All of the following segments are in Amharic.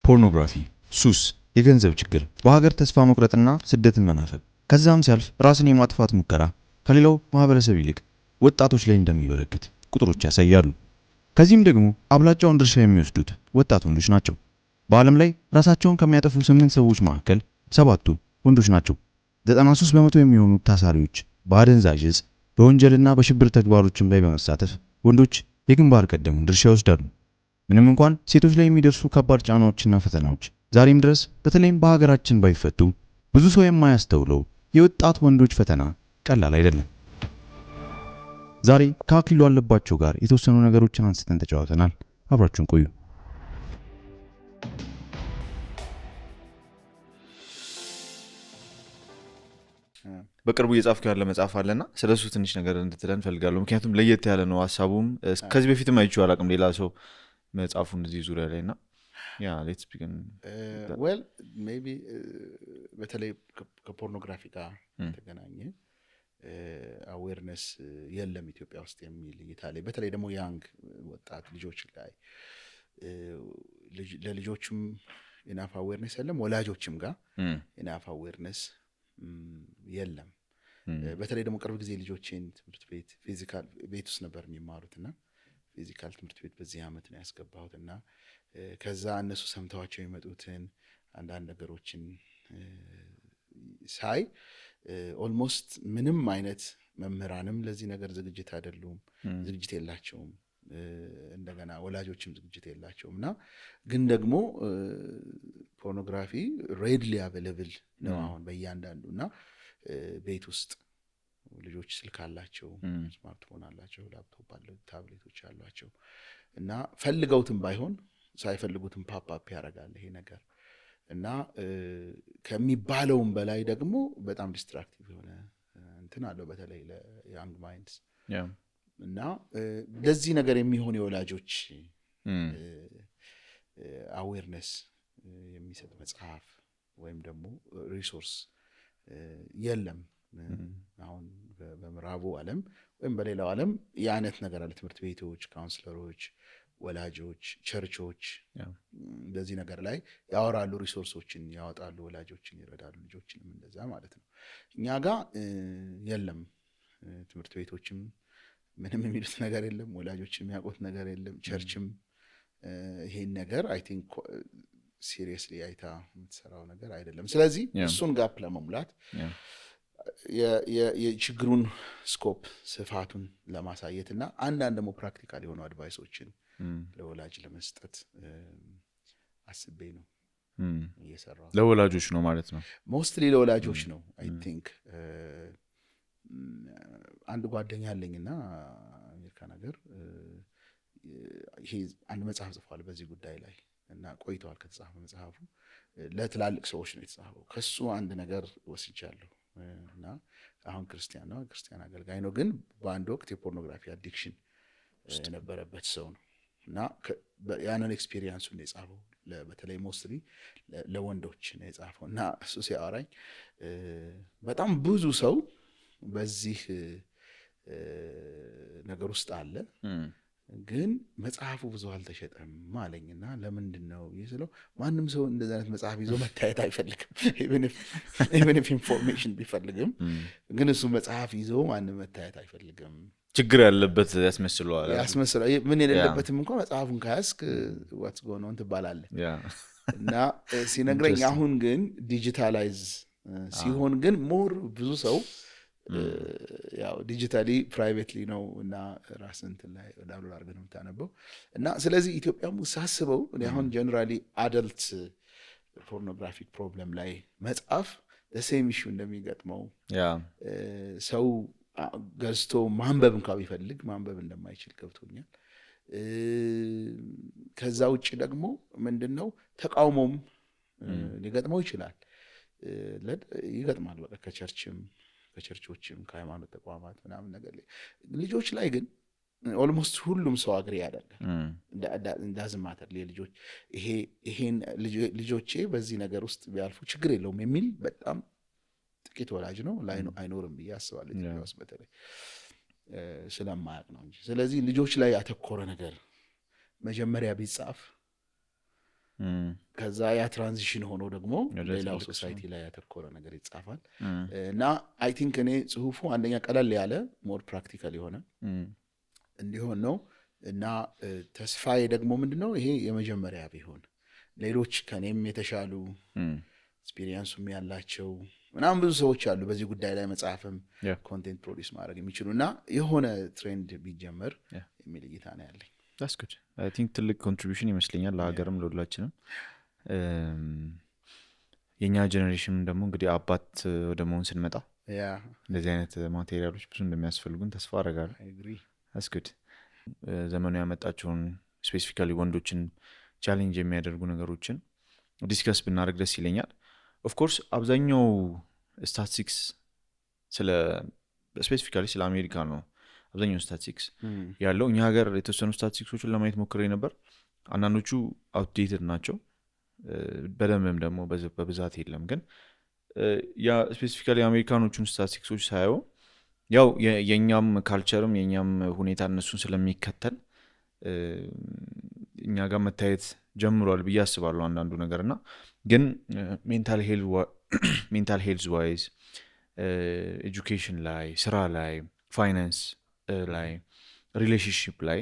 ፖርኖግራፊ፣ ሱስ፣ የገንዘብ ችግር፣ በሀገር ተስፋ መቁረጥና ስደትን መናፈቅ ከዛም ሲያልፍ ራስን የማጥፋት ሙከራ ከሌላው ማህበረሰብ ይልቅ ወጣቶች ላይ እንደሚበረክት ቁጥሮች ያሳያሉ። ከዚህም ደግሞ አብላጫውን ድርሻ የሚወስዱት ወጣት ወንዶች ናቸው። በዓለም ላይ ራሳቸውን ከሚያጠፉ 8 ሰዎች መካከል 7ቱ ወንዶች ናቸው። 93% የሚሆኑ ታሳሪዎች በአደንዛዥ ዕፅ በወንጀልና በሽብር ተግባሮችም ላይ በመሳተፍ ወንዶች የግንባር ቀደሙን ድርሻ ይወስዳሉ። ምንም እንኳን ሴቶች ላይ የሚደርሱ ከባድ ጫናዎችና ፈተናዎች ዛሬም ድረስ በተለይም በሀገራችን ባይፈቱ ብዙ ሰው የማያስተውለው የወጣት ወንዶች ፈተና ቀላል አይደለም። ዛሬ ከአክሊሉ አለባቸው ጋር የተወሰኑ ነገሮችን አንስተን ተጫውተናል። አብራችሁን ቆዩ። በቅርቡ እየጻፍኩ ያለ መጽሐፍ አለና ስለሱ ትንሽ ነገር እንድትለን ፈልጋለሁ። ምክንያቱም ለየት ያለ ነው ሀሳቡም። ከዚህ በፊትም አይቼው አላውቅም ሌላ ሰው መጽሐፉን እዚህ ዙሪያ ላይ እና ሌትስ ቢጊን ዌል ሜቢ በተለይ ከፖርኖግራፊ ጋር ተገናኘ አዌርነስ የለም ኢትዮጵያ ውስጥ የሚል እይታ ላይ በተለይ ደግሞ ያንግ ወጣት ልጆች ላይ ለልጆችም ኢናፍ አዌርነስ የለም፣ ወላጆችም ጋር ኢናፍ አዌርነስ የለም። በተለይ ደግሞ ቅርብ ጊዜ ልጆችን ትምህርት ቤት ፊዚካል ቤት ውስጥ ነበር የሚማሩትና ፊዚካል ትምህርት ቤት በዚህ ዓመት ነው ያስገባሁትና ከዛ እነሱ ሰምተዋቸው የመጡትን አንዳንድ ነገሮችን ሳይ ኦልሞስት ምንም አይነት መምህራንም ለዚህ ነገር ዝግጅት አይደሉም፣ ዝግጅት የላቸውም። እንደገና ወላጆችም ዝግጅት የላቸውም። እና ግን ደግሞ ፖርኖግራፊ ሬድሊ አቬለብል ነው አሁን በእያንዳንዱ እና ቤት ውስጥ ልጆች ስልክ አላቸው፣ ስማርትፎን አላቸው፣ ላፕቶፕ አለው፣ ታብሌቶች አሏቸው እና ፈልገውትም ባይሆን ሳይፈልጉትም ፓፕ ያደርጋል ይሄ ነገር እና ከሚባለውም በላይ ደግሞ በጣም ዲስትራክቲቭ የሆነ እንትን አለው በተለይ ለያንግ ማይንድስ እና ለዚህ ነገር የሚሆን የወላጆች አዌርነስ የሚሰጥ መጽሐፍ ወይም ደግሞ ሪሶርስ የለም። አሁን በምዕራቡ ዓለም ወይም በሌላው ዓለም የአይነት ነገር አለ። ትምህርት ቤቶች፣ ካውንስለሮች፣ ወላጆች፣ ቸርቾች በዚህ ነገር ላይ ያወራሉ፣ ሪሶርሶችን ያወጣሉ፣ ወላጆችን ይረዳሉ፣ ልጆችንም እንደዛ ማለት ነው። እኛ ጋር የለም። ትምህርት ቤቶችም ምንም የሚሉት ነገር የለም፣ ወላጆችም የሚያውቁት ነገር የለም፣ ቸርችም ይሄን ነገር አይ ቲንክ ሲሪየስሊ አይታ የምትሰራው ነገር አይደለም። ስለዚህ እሱን ጋፕ ለመሙላት የችግሩን ስኮፕ ስፋቱን ለማሳየት እና አንዳንድ ደግሞ ፕራክቲካል የሆኑ አድቫይሶችን ለወላጅ ለመስጠት አስቤ ነው እየሰራው። ለወላጆች ነው ማለት ነው? ሞስትሊ ለወላጆች ነው። አይ ቲንክ አንድ ጓደኛ አለኝና አሜሪካ ነገር ይሄ አንድ መጽሐፍ ጽፏል በዚህ ጉዳይ ላይ እና ቆይተዋል ከተጻፈ መጽሐፉ። ለትላልቅ ሰዎች ነው የተጻፈው። ከሱ አንድ ነገር ወስጃለሁ እና አሁን ክርስቲያን ነው፣ ክርስቲያን አገልጋይ ነው፣ ግን በአንድ ወቅት የፖርኖግራፊ አዲክሽን የነበረበት ሰው ነው እና ያንን ኤክስፒሪየንሱን ነው የጻፈው። በተለይ ሞስትሊ ለወንዶች ነው የጻፈው እና እሱ ሲያወራኝ በጣም ብዙ ሰው በዚህ ነገር ውስጥ አለ፣ ግን መጽሐፉ ብዙ አልተሸጠም አለኝና ለምንድን ነው ይስለው? ማንም ሰው እንደዚህ አይነት መጽሐፍ ይዞ መታየት አይፈልግም። ኢቨን ኢፍ ኢንፎርሜሽን ቢፈልግም ግን እሱ መጽሐፍ ይዞ ማንም መታየት አይፈልግም። ችግር ያለበት ያስመስለዋል። ምን የሌለበትም እንኳን መጽሐፉን ካያስክ ዋትስ ጎን ኦን ትባላለህ። እና ሲነግረኝ አሁን ግን ዲጂታላይዝ ሲሆን ግን ሞር ብዙ ሰው ያው ዲጂታሊ ፕራይቬትሊ ነው እና ራስን እንትን ላይ ዳውንሎድ አድርገህ ነው የምታነበው። እና ስለዚህ ኢትዮጵያም ሳስበው እኔ አሁን ጀነራሊ አደልት ፖርኖግራፊክ ፕሮብለም ላይ መጽሐፍ ለሴም ኢሹ እንደሚገጥመው ሰው ገዝቶ ማንበብ እንኳን ቢፈልግ ማንበብ እንደማይችል ገብቶኛል። ከዛ ውጭ ደግሞ ምንድነው ተቃውሞም ሊገጥመው ይችላል፣ ይገጥማል በቃ ከቸርቾችም ከሃይማኖት ተቋማት ምናምን ነገር ላይ። ልጆች ላይ ግን ኦልሞስት ሁሉም ሰው አግሪ ያደርጋል። እንዳዝማተር ልጆች ይሄን ልጆቼ በዚህ ነገር ውስጥ ቢያልፉ ችግር የለውም የሚል በጣም ጥቂት ወላጅ ነው፣ አይኖርም ብዬ አስባለሁ ኢትዮጵያ ውስጥ በተለይ ስለማያውቅ ነው እንጂ። ስለዚህ ልጆች ላይ ያተኮረ ነገር መጀመሪያ ቢጻፍ ከዛ ያ ትራንዚሽን ሆኖ ደግሞ ሌላው ሶሳይቲ ላይ ያተኮረ ነገር ይጻፋል እና አይ ቲንክ እኔ ጽሁፉ አንደኛ ቀለል ያለ ሞር ፕራክቲካል የሆነ እንዲሆን ነው እና ተስፋዬ ደግሞ ምንድነው ይሄ የመጀመሪያ ቢሆን ሌሎች ከኔም የተሻሉ ኤክስፒሪየንሱም ያላቸው ምናምን ብዙ ሰዎች አሉ በዚህ ጉዳይ ላይ መጽሐፍም ኮንቴንት ፕሮዲስ ማድረግ የሚችሉ እና የሆነ ትሬንድ ቢጀመር የሚል እይታ ነው ያለኝ። That's good. I think ትልቅ ኮንትሪቢዩሽን ይመስለኛል ለሀገርም ለሁላችንም። የኛ ጀነሬሽን ደግሞ እንግዲህ አባት ወደ መሆን ስንመጣ እንደዚህ አይነት ማቴሪያሎች ብዙ እንደሚያስፈልጉን ተስፋ አደርጋለሁ። That's good. ዘመኑ ያመጣቸውን ስፔሲፊካሊ ወንዶችን ቻሌንጅ የሚያደርጉ ነገሮችን ዲስከስ ብናደርግ ደስ ይለኛል። ኦፍ ኮርስ አብዛኛው ስታቲስቲክስ ስለ ስፔሲፊካሊ ስለ አሜሪካ ነው አብዛኛው ስታቲስቲክስ ያለው። እኛ ሀገር የተወሰኑ ስታቲስቲክሶችን ለማየት ሞክሬ ነበር። አንዳንዶቹ አውትዴትድ ናቸው፣ በደንብም ደግሞ በብዛት የለም። ግን ያ ስፔሲፊካሊ የአሜሪካኖቹን ስታቲስቲክሶች ሳየው ያው የኛም ካልቸርም የኛም ሁኔታ እነሱን ስለሚከተል እኛ ጋር መታየት ጀምሯል ብዬ አስባለሁ አንዳንዱ ነገርና ግን ሜንታል ሄልዝ ዋይዝ ኤጁኬሽን ላይ፣ ስራ ላይ፣ ፋይናንስ ላይ፣ ሪሌሽንሺፕ ላይ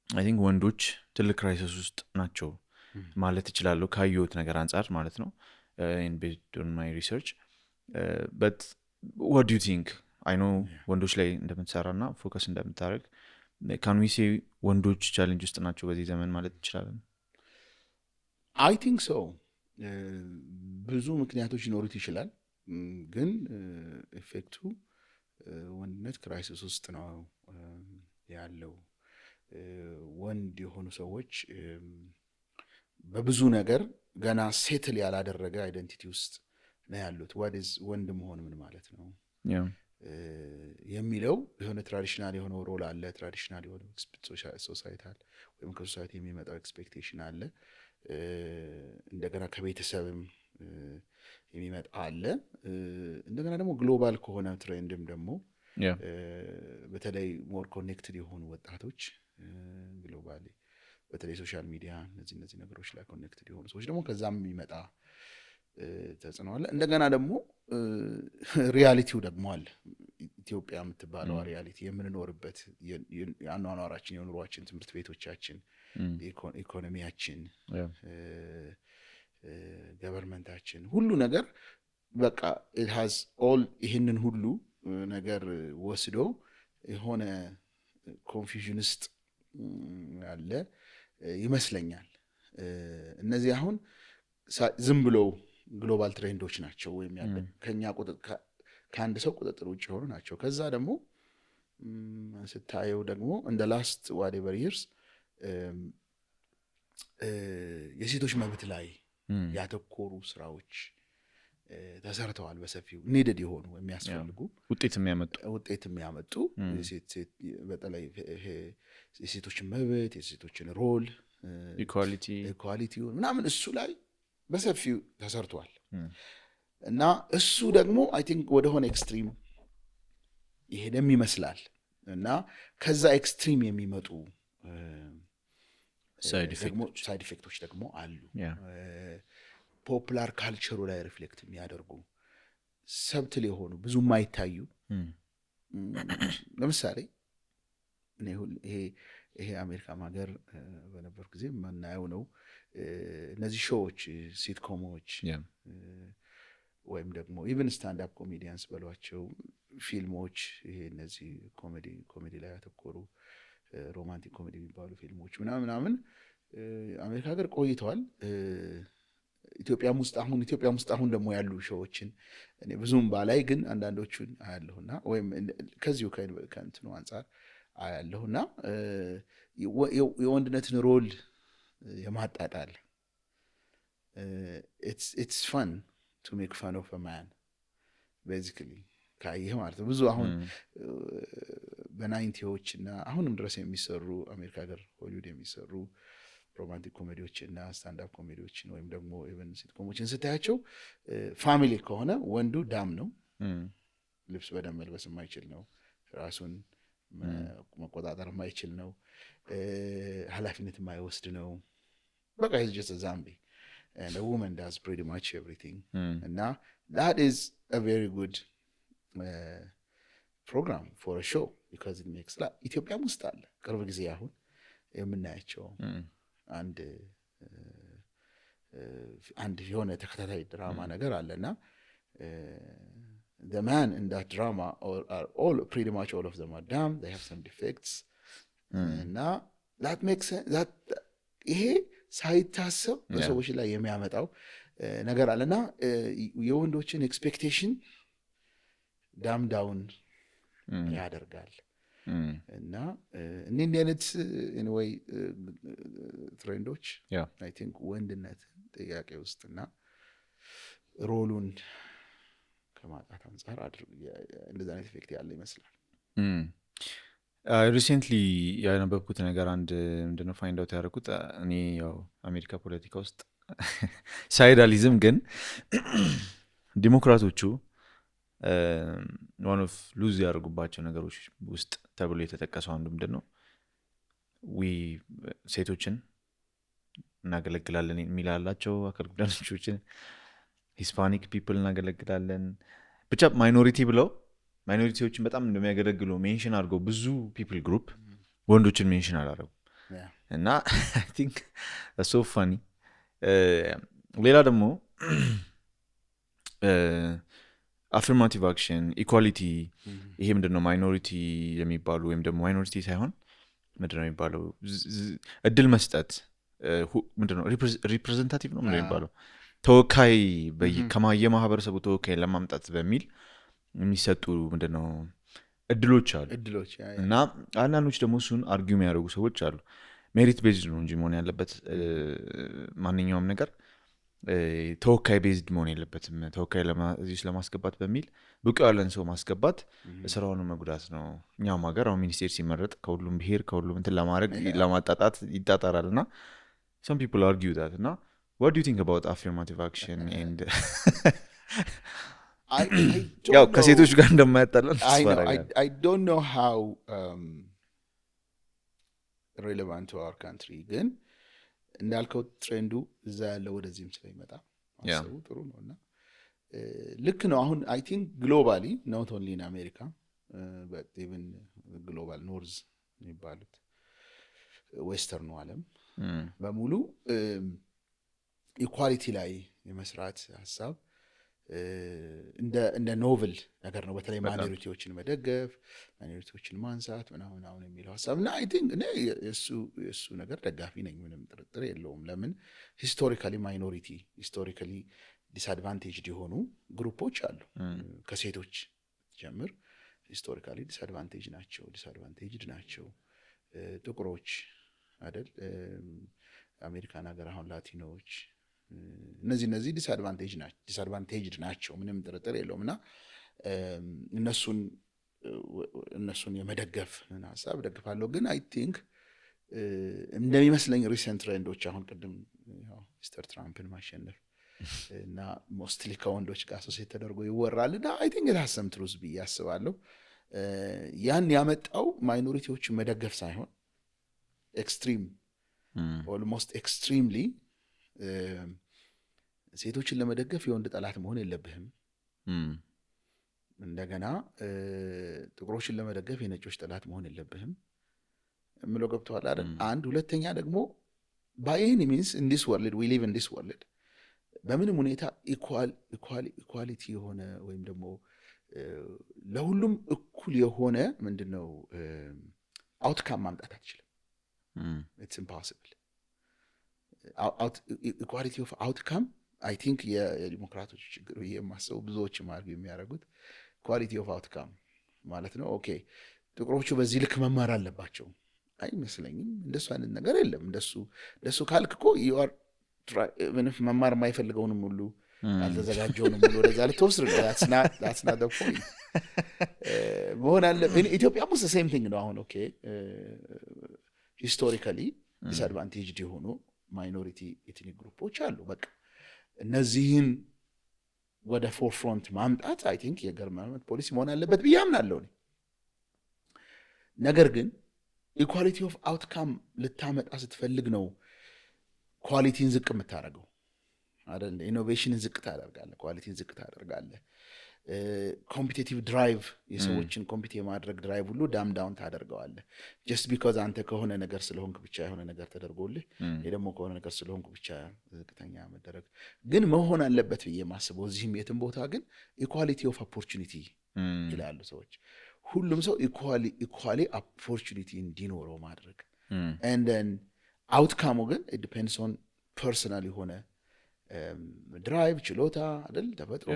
አይ ቲንክ ወንዶች ትልቅ ክራይሲስ ውስጥ ናቸው ማለት እችላለሁ ካየሁት ነገር አንጻር ማለት ነው based on my research. But what do you think? I know ወንዶች ላይ እንደምትሰራና ፎከስ እንደምታደርግ can we say ወንዶች ቻሌንጅ ውስጥ ናቸው በዚህ ዘመን ማለት እንችላለን? I think so. ብዙ ምክንያቶች ሊኖሩት ይችላል ግን ኢፌክቱ ወንድነት ክራይሲስ ውስጥ ነው ያለው። ወንድ የሆኑ ሰዎች በብዙ ነገር ገና ሴትል ያላደረገ አይደንቲቲ ውስጥ ነው ያሉት። what is ወንድ መሆን ምን ማለት ነው የሚለው የሆነ ትራዲሽናል የሆነ ሮል አለ፣ ትራዲሽናል የሆነ ሶሳይታል ወይም ከሶሳይቲ የሚመጣው ኤክስፔክቴሽን አለ፣ እንደገና ከቤተሰብም የሚመጣ አለ፣ እንደገና ደግሞ ግሎባል ከሆነ ትሬንድም ደግሞ በተለይ ሞር ኮኔክትድ የሆኑ ወጣቶች ግሎባሊ በተለይ ሶሻል ሚዲያ እነዚህ ነገሮች ላይ ኮኔክትድ የሆኑ ሰዎች ደግሞ ከዛም የሚመጣ ተጽዕኖ አለ። እንደገና ደግሞ ሪያሊቲው ደግሞ አለ። ኢትዮጵያ የምትባለው ሪያሊቲ የምንኖርበት የአኗኗራችን፣ የኑሯችን፣ ትምህርት ቤቶቻችን፣ ኢኮኖሚያችን፣ ገቨርንመንታችን ሁሉ ነገር በቃ it has all ይህንን ሁሉ ነገር ወስዶ የሆነ ኮንፊውዥን ውስጥ ያለ ይመስለኛል። እነዚህ አሁን ዝም ብለው ግሎባል ትሬንዶች ናቸው ወይም ከኛ ከአንድ ሰው ቁጥጥር ውጭ የሆኑ ናቸው። ከዛ ደግሞ ስታየው ደግሞ እንደ ላስት whatever years የሴቶች መብት ላይ ያተኮሩ ስራዎች ተሰርተዋል በሰፊው ኒድድ የሆኑ የሚያስፈልጉ ውጤት የሚያመጡ በተለይ የሴቶችን መብት፣ የሴቶችን ሮል፣ ኢኳሊቲ ምናምን እሱ ላይ በሰፊው ተሰርቷል እና እሱ ደግሞ አይ ቲንክ ወደሆነ ኤክስትሪም ይሄደም ይመስላል እና ከዛ ኤክስትሪም የሚመጡ ሳይድ ኢፌክቶች ደግሞ አሉ። ፖፑላር ካልቸሩ ላይ ሪፍሌክት የሚያደርጉ ሰብትል የሆኑ ብዙ የማይታዩ ለምሳሌ ይሄ አሜሪካም ሀገር በነበር ጊዜ የምናየው ነው። እነዚህ ሾዎች ሲትኮሞች ወይም ደግሞ ኢቨን ስታንድ አፕ ኮሜዲያንስ በሏቸው ፊልሞች ይሄ እነዚህ ኮሜዲ ላይ ያተኮሩ ሮማንቲክ ኮሜዲ የሚባሉ ፊልሞች ምናምን አሜሪካ ሀገር ቆይተዋል። ኢትዮጵያም ውስጥ አሁን ደግሞ ያሉ ሾዎችን እኔ ብዙም ባላይ ግን አንዳንዶቹን አያለሁና ወይም ከዚሁ ከእንትኑ አንጻር አያለሁና የወንድነትን ሮል የማጣጣል it's fun to make fun of a man basically ካየህ ማለት ነው። ብዙ አሁን በናይንቲዎች እና አሁንም ድረስ የሚሰሩ አሜሪካ ሀገር ሆሊውድ የሚሰሩ ሮማንቲክ ኮሜዲዎችን እና ስታንድ አፕ ኮሜዲዎችን ወይም ደግሞ ኢቨን ሲትኮሞችን ስታያቸው ፋሚሊ ከሆነ ወንዱ ዳም ነው፣ ልብስ በደንብ መልበስ የማይችል ነው፣ ራሱን መቆጣጠር የማይችል ነው፣ ኃላፊነት የማይወስድ ነው። በቃ ጀስት ዛምቢ and a woman does pretty much everything. And now that is a very good program for a show because it makes like ኢትዮጵያ ውስጥ አለ ቅርብ ጊዜ አሁን የምናያቸው አንድ የሆነ ተከታታይ ድራማ ነገር አለና the man in that drama are all pretty much all of them are dumb, they have some defects. እና that makes sense that ይሄ ሳይታሰብ በሰዎች ላይ የሚያመጣው ነገር አለና የወንዶችን ኤክስፔክቴሽን ዳም ዳውን ያደርጋል እና እንዲህ አይነት anyway ትሬንዶች I think ወንድነት ጥያቄ ውስጥና ሮሉን ከማጣት አንፃር እንደዛ አይነት ኢፌክት ያለ ይመስላል። ሪሴንትሊ ያነበብኩት ነገር አንድ ምንድነው ፋይንድ አውት ያደረኩት እኔ ያው አሜሪካ ፖለቲካ ውስጥ ሳይዳሊዝም ግን ዲሞክራቶቹ one of ሉዝ ያደርጉባቸው ነገሮች ውስጥ ተብሎ የተጠቀሰው አንዱ ምንድነው ሴቶችን እናገለግላለን የሚላላቸው አካል ጉዳተኞችን ሂስፓኒክ ፒፕል እናገለግላለን ብቻ ማይኖሪቲ ብለው ማይኖሪቲዎችን በጣም እንደሚያገለግሉ ሜንሽን አድርገው ብዙ ፒፕል ግሩፕ ወንዶችን ሜንሽን አላደረጉም እና I think that's so funny። ሌላ ደግሞ አፍርማቲቭ አክሽን ኢኳሊቲ ይሄ ምንድነው ማይኖሪቲ የሚባሉ ወይም ደግሞ ማይኖሪቲ ሳይሆን ምንድነው የሚባለው እድል መስጠት ምንድነው ሪፕሬዘንታቲቭ ነው ምንድነው የሚባለው ተወካይ የማህበረሰቡ ተወካይ ለማምጣት በሚል የሚሰጡ ምንድነው እድሎች አሉ እና አንዳንዶች ደግሞ እሱን አርጊው የሚያደርጉ ሰዎች አሉ። ሜሪት ቤዝድ ነው እንጂ መሆን ያለበት ማንኛውም ነገር ተወካይ ቤዝድ መሆን የለበትም። ተወካይ ለማስገባት በሚል ብቁ ያለን ሰው ማስገባት ስራውን መጉዳት ነው። እኛም ሀገር አሁን ሚኒስቴር ሲመረጥ ከሁሉም ብሄር ከሁሉም እንትን ለማድረግ ለማጣጣት ይጣጣራልና some people argue that እና what do you think about affirmative action and I ያው ከሴቶች ጋር እንደማያጣላን I don't know how relevant to our country ግን እንዳልከው ትሬንዱ እዛ ያለው ወደዚህም ስለሚመጣ አሰቡ ጥሩ ነውና ልክ ነው። አሁን I think globally not only in America but even global north የሚባሉት ዌስተርኑ ዓለም በሙሉ ኢኳሊቲ ላይ የመስራት ሐሳብ እንደ ኖቨል ነገር ነው። በተለይ ማይኖሪቲዎችን መደገፍ ማይኖሪቲዎችን ማንሳት ምናምን አሁን የሚለው ሐሳብ እና I think እኔ የሱ ነገር ደጋፊ ነኝ ምንም ጥርጥር የለውም። ለምን ሂስቶሪካሊ ማይኖሪቲ ሂስቶሪካሊ ዲስአድቫንቴጅድ የሆኑ ግሩፖች አሉ። ከሴቶች ጀምር ሂስቶሪካሊ ዲስአድቫንቴጅድ ናቸው ጥቁሮች አይደል አሜሪካን ሀገር አሁን ላቲኖች እነዚህ ዲስአድቫንቴጅድ ናቸው ምንም ጥርጥር የለውምና እነሱን የመደገፍ ሐሳብ ደግፋለሁ። ግን I think እንደሚመስለኝ ሪሰንት ትሬንዶች አሁን ቅድም ያው ሚስተር ትራምፕን ማሸነፍ እና ሞስትሊ ከወንዶች ጋር ሶሴት ተደርጎ ይወራልና I think it has some truth ብዬ አስባለሁ። ያን ያመጣው ማይኖሪቲዎችን መደገፍ ሳይሆን ኤክስትሪም ኦልሞስት ኤክስትሪምሊ ሴቶችን ለመደገፍ የወንድ ጠላት መሆን የለብህም። እንደገና ጥቁሮችን ለመደገፍ የነጮች ጠላት መሆን የለብህም ምለው ገብቷል አይደል? አንድ ሁለተኛ ደግሞ by any means in this world we live in this world በምንም ሁኔታ ኢኳሊቲ የሆነ ወይም ደግሞ ለሁሉም እኩል የሆነ ምንድነው አውትካም ማምጣት አትችልም። it's impossible equality of outcome I think የዲሞክራቶች ችግር የማሰው ብዙዎች ማርግ የሚያደርጉት quality of outcome ማለት ነው። ኦኬ ጥቁሮቹ በዚህ ልክ መማር አለባቸው አይመስለኝም። እንደሱ አይነት ነገር የለም። እንደሱ ካልክ እኮ you are ምንም መማር የማይፈልገውንም ሁሉ አልተዘጋጀውንም ሁሉ ወደዛ ልትወስድ ነው። that's not the point መሆን አለብን። ኢትዮጵያ ውስጥ the same thing ነው። አሁን ኦኬ ሂስቶሪካሊ ዲስአድቫንቴጅድ የሆኑ ማይኖሪቲ ኤትኒክ ግሩፖች አሉ። በቃ እነዚህን ወደ ፎርፍሮንት ማምጣት I think የገቨርንመንት ፖሊሲ መሆን አለበት ብዬ አምናለሁ። ነገር ግን ኢኳሊቲ ኦፍ አውትካም ልታመጣ ስትፈልግ ነው ኳሊቲን ዝቅ የምታደርገው አይደል? ኢኖቬሽንን ዝቅ ታደርጋለህ፣ ኳሊቲን ዝቅ ታደርጋለህ። ኮምፒቲቲቭ ድራይቭ የሰዎችን ኮምፒት የማድረግ ድራይቭ ሁሉ ዳውን ታደርገዋለህ። ጀስት ቢኮዝ አንተ ከሆነ ነገር ስለሆንክ ብቻ የሆነ ነገር ተደርጎልህ ይህ ደግሞ ከሆነ ነገር ስለሆንክ ብቻ ዝቅተኛ መደረግ ግን መሆን አለበት ብዬ ማስበው እዚህም የትም ቦታ ግን ኢኳሊቲ ኦፍ ኦፖርቹኒቲ ይላሉ ሰዎች። ሁሉም ሰው ኢኳሊ ኦፖርቹኒቲ እንዲኖረው ማድረግ ኤንደን አውትካሙ ግን ዲፔንድስ ኦን ፐርሰናል የሆነ ድራይቭ ችሎታ አይደል ተፈጥሮ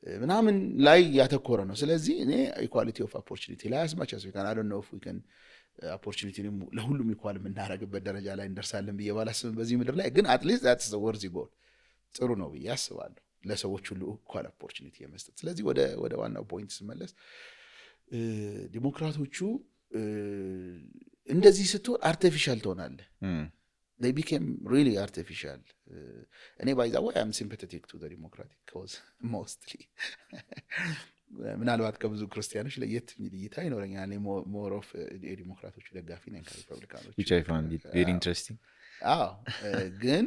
ምናምን ላይ ያተኮረ ነው። ስለዚህ እኔ ኢኳሊቲ ኦፍ ኦፖርቹኒቲ ላይ አስማች አስቢካን አይ ዶንት ኖ ኢፍ ዊ ካን ኦፖርቹኒቲ ለሁሉም ኢኳል የምናደርግበት ደረጃ ላይ እንደርሳለን ብዬ ባላስብም በዚህ ምድር ላይ ግን አትሊስት ዛትስ ዘ ወርዚ ጎል ጥሩ ነው ብዬ አስባለሁ፣ ለሰዎች ሁሉ ኢኳል ኦፖርቹኒቲ የመስጠት። ስለዚህ ወደ ዋናው ፖይንት ስመለስ ዲሞክራቶቹ እንደዚህ ስትሆን አርቲፊሻል ትሆናለህ። they became really artificial. እኔ by the way I'm sympathetic to the democratic cause mostly. ምናልባት ከብዙ ክርስቲያኖች ለየት የሚል እይታ ይኖረኛል። እኔ more of የዲሞክራቶቹ ደጋፊ ነኝ ከሪፐብሊካኖቹ። which I found it very interesting. ግን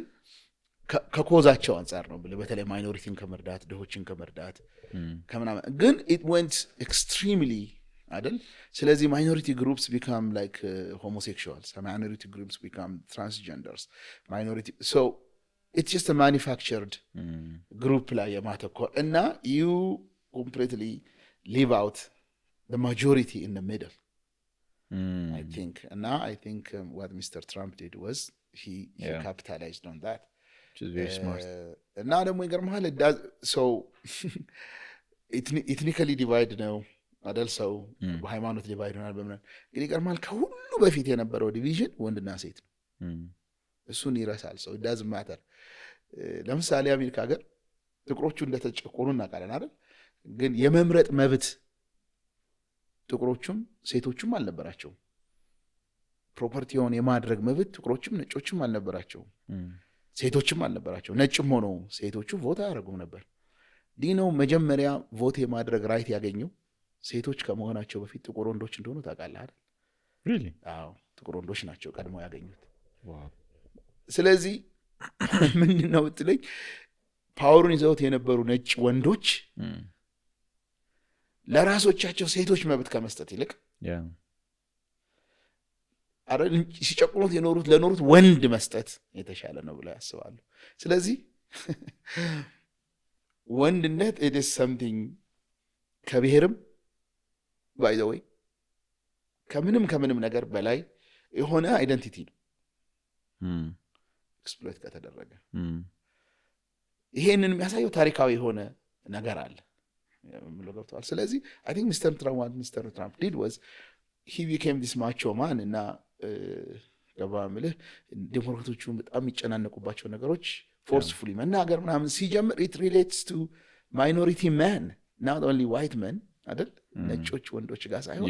ከኮዛቸው አንጻር ነው ብለህ በተለይ ማይኖሪቲን ከመርዳት ድሆችን ከመርዳት ከምናምን ግን it went extremely አይደል? ስለዚህ ማይኖሪቲ ግሩፕስ ቢካም ላይክ ሆሞሴክሹዋልስ፣ ማይኖሪቲ ግሩፕስ ቢካም ትራንስጀንደርስ፣ ማይኖሪቲ ሶ ኢትስ ጀስት ማኒፋክቸርድ ግሩፕ ላይ የማተኮር እና ዩ ኮምፕሊትሊ ሊቭ አውት ዘ ማጆሪቲ ኢን ዘ ሚድል አይ ቲንክ። እና አይ ቲንክ ዋት ሚስተር ትራምፕ ዲድ ዋዝ ሂ ካፒታላይዝድ ኦን ዛት እና ደግሞ ይገርምሃል ሰው ኢትኒካሊ ዲቫይድ ነው አደል? ሰው በሃይማኖት ዲቫይድ ሆናል በምናምን። ግን ይገርማል ከሁሉ በፊት የነበረው ዲቪዥን ወንድና ሴት ነው። እሱን ይረሳል ሰው። ዳዝ ማተር ለምሳሌ አሜሪካ ሀገር ጥቁሮቹ እንደተጨቆኑ እናውቃለን አይደል? ግን የመምረጥ መብት ጥቁሮቹም ሴቶቹም አልነበራቸውም። ፕሮፐርቲውን የማድረግ መብት ጥቁሮቹም ነጮቹም አልነበራቸውም፣ ሴቶችም አልነበራቸው። ነጭም ሆነው ሴቶቹ ቮት አያደርጉም ነበር። ዲነው መጀመሪያ ቮት የማድረግ ራይት ያገኘው ሴቶች ከመሆናቸው በፊት ጥቁር ወንዶች እንደሆኑ ታውቃለህ አይደል? really? አዎ ጥቁር ወንዶች ናቸው ቀድሞ ያገኙት። ስለዚህ ምንድነው ብትለኝ ፓወሩን ይዘውት የነበሩ ነጭ ወንዶች ለራሶቻቸው ሴቶች መብት ከመስጠት ይልቅ አይደል ሲጨቁኑት ለኖሩት ወንድ መስጠት የተሻለ ነው ብለው ያስባሉ። ስለዚህ ወንድነት it is something ከብሔርም by the way ከምንም ነገር በላይ የሆነ አይደንቲቲ ነው ኤክስፕሎይት ከተደረገ። ይሄንን የሚያሳየው ታሪካዊ የሆነ ነገር አለ ምሎ ገብቷል። ስለዚህ I think Mr. Trump did was he became this macho man እና ገባምልህ ዲሞክራቶቹ በጣም የሚጨናነቁባቸው ነገሮች ፎርስፉሊ መናገር ምናምን ሲጀምር it relates to minority men, not only white men አይደል? ነጮች ወንዶች ጋር ሳይሆን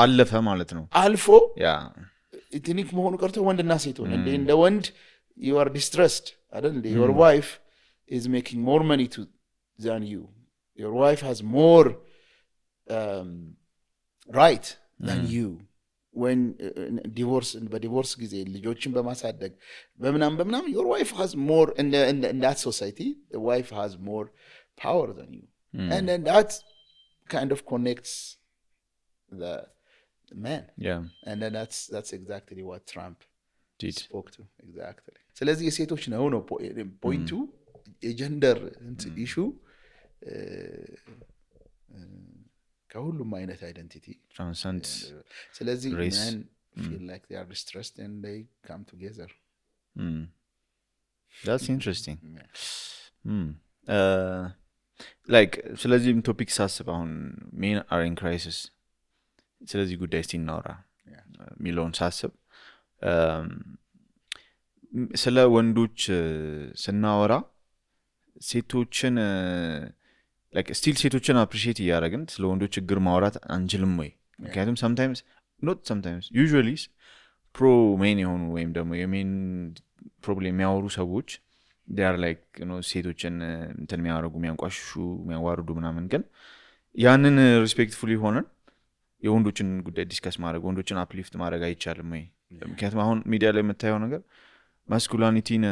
አለፈ ማለት ነው። አልፎ ኢትኒክ መሆኑ ቀርቶ ወንድና ሴት ሆነ። እንደ ወንድ you are distressed አይደል? your wife is making more money than you, your wife has more right than you when በዲቮርስ ጊዜ ልጆችን በማሳደግ በምናም your wife has more in that society, the wife has more power than you. And then that kind of connects the man. And then that's exactly what Trump spoke to. Exactly. ስለዚህ የሴቶች ነው ፖይንቱ የጀንደር ኢሹ ከሁሉም አይነት አይደንቲቲ ትራንሰንድ። ስለዚህ men feel like they are distressed and they come together. That's interesting. like ስለዚህም ቶፒክ ሳስብ አሁን men are in crisis ስለዚህ ጉዳይ ሲናወራ ሚሊዮን ሳስብ ስለ ወንዶች ስናወራ ሴቶችን like still ሴቶችን appreciate እያደረግን ስለ ወንዶች ችግር ማውራት አንችልም ወይ? ምክንያቱም sometimes usually pro men የሆኑ ወይም ደግሞ የሜን ፕሮብሌም የሚያወሩ ሰዎች they are like ሴቶችን እንትን የሚያደርጉ የሚያንቋሽሹ የሚያዋርዱ ምናምን፣ ግን ያንን ሪስፔክትፉሊ ሆነን የወንዶችን ጉዳይ ዲስከስ ማድረግ ወንዶችን አፕሊፍት ማድረግ አይቻልም ወይ? ምክንያቱም አሁን ሚዲያ ላይ የምታየው ነገር ማስኩላኒቲን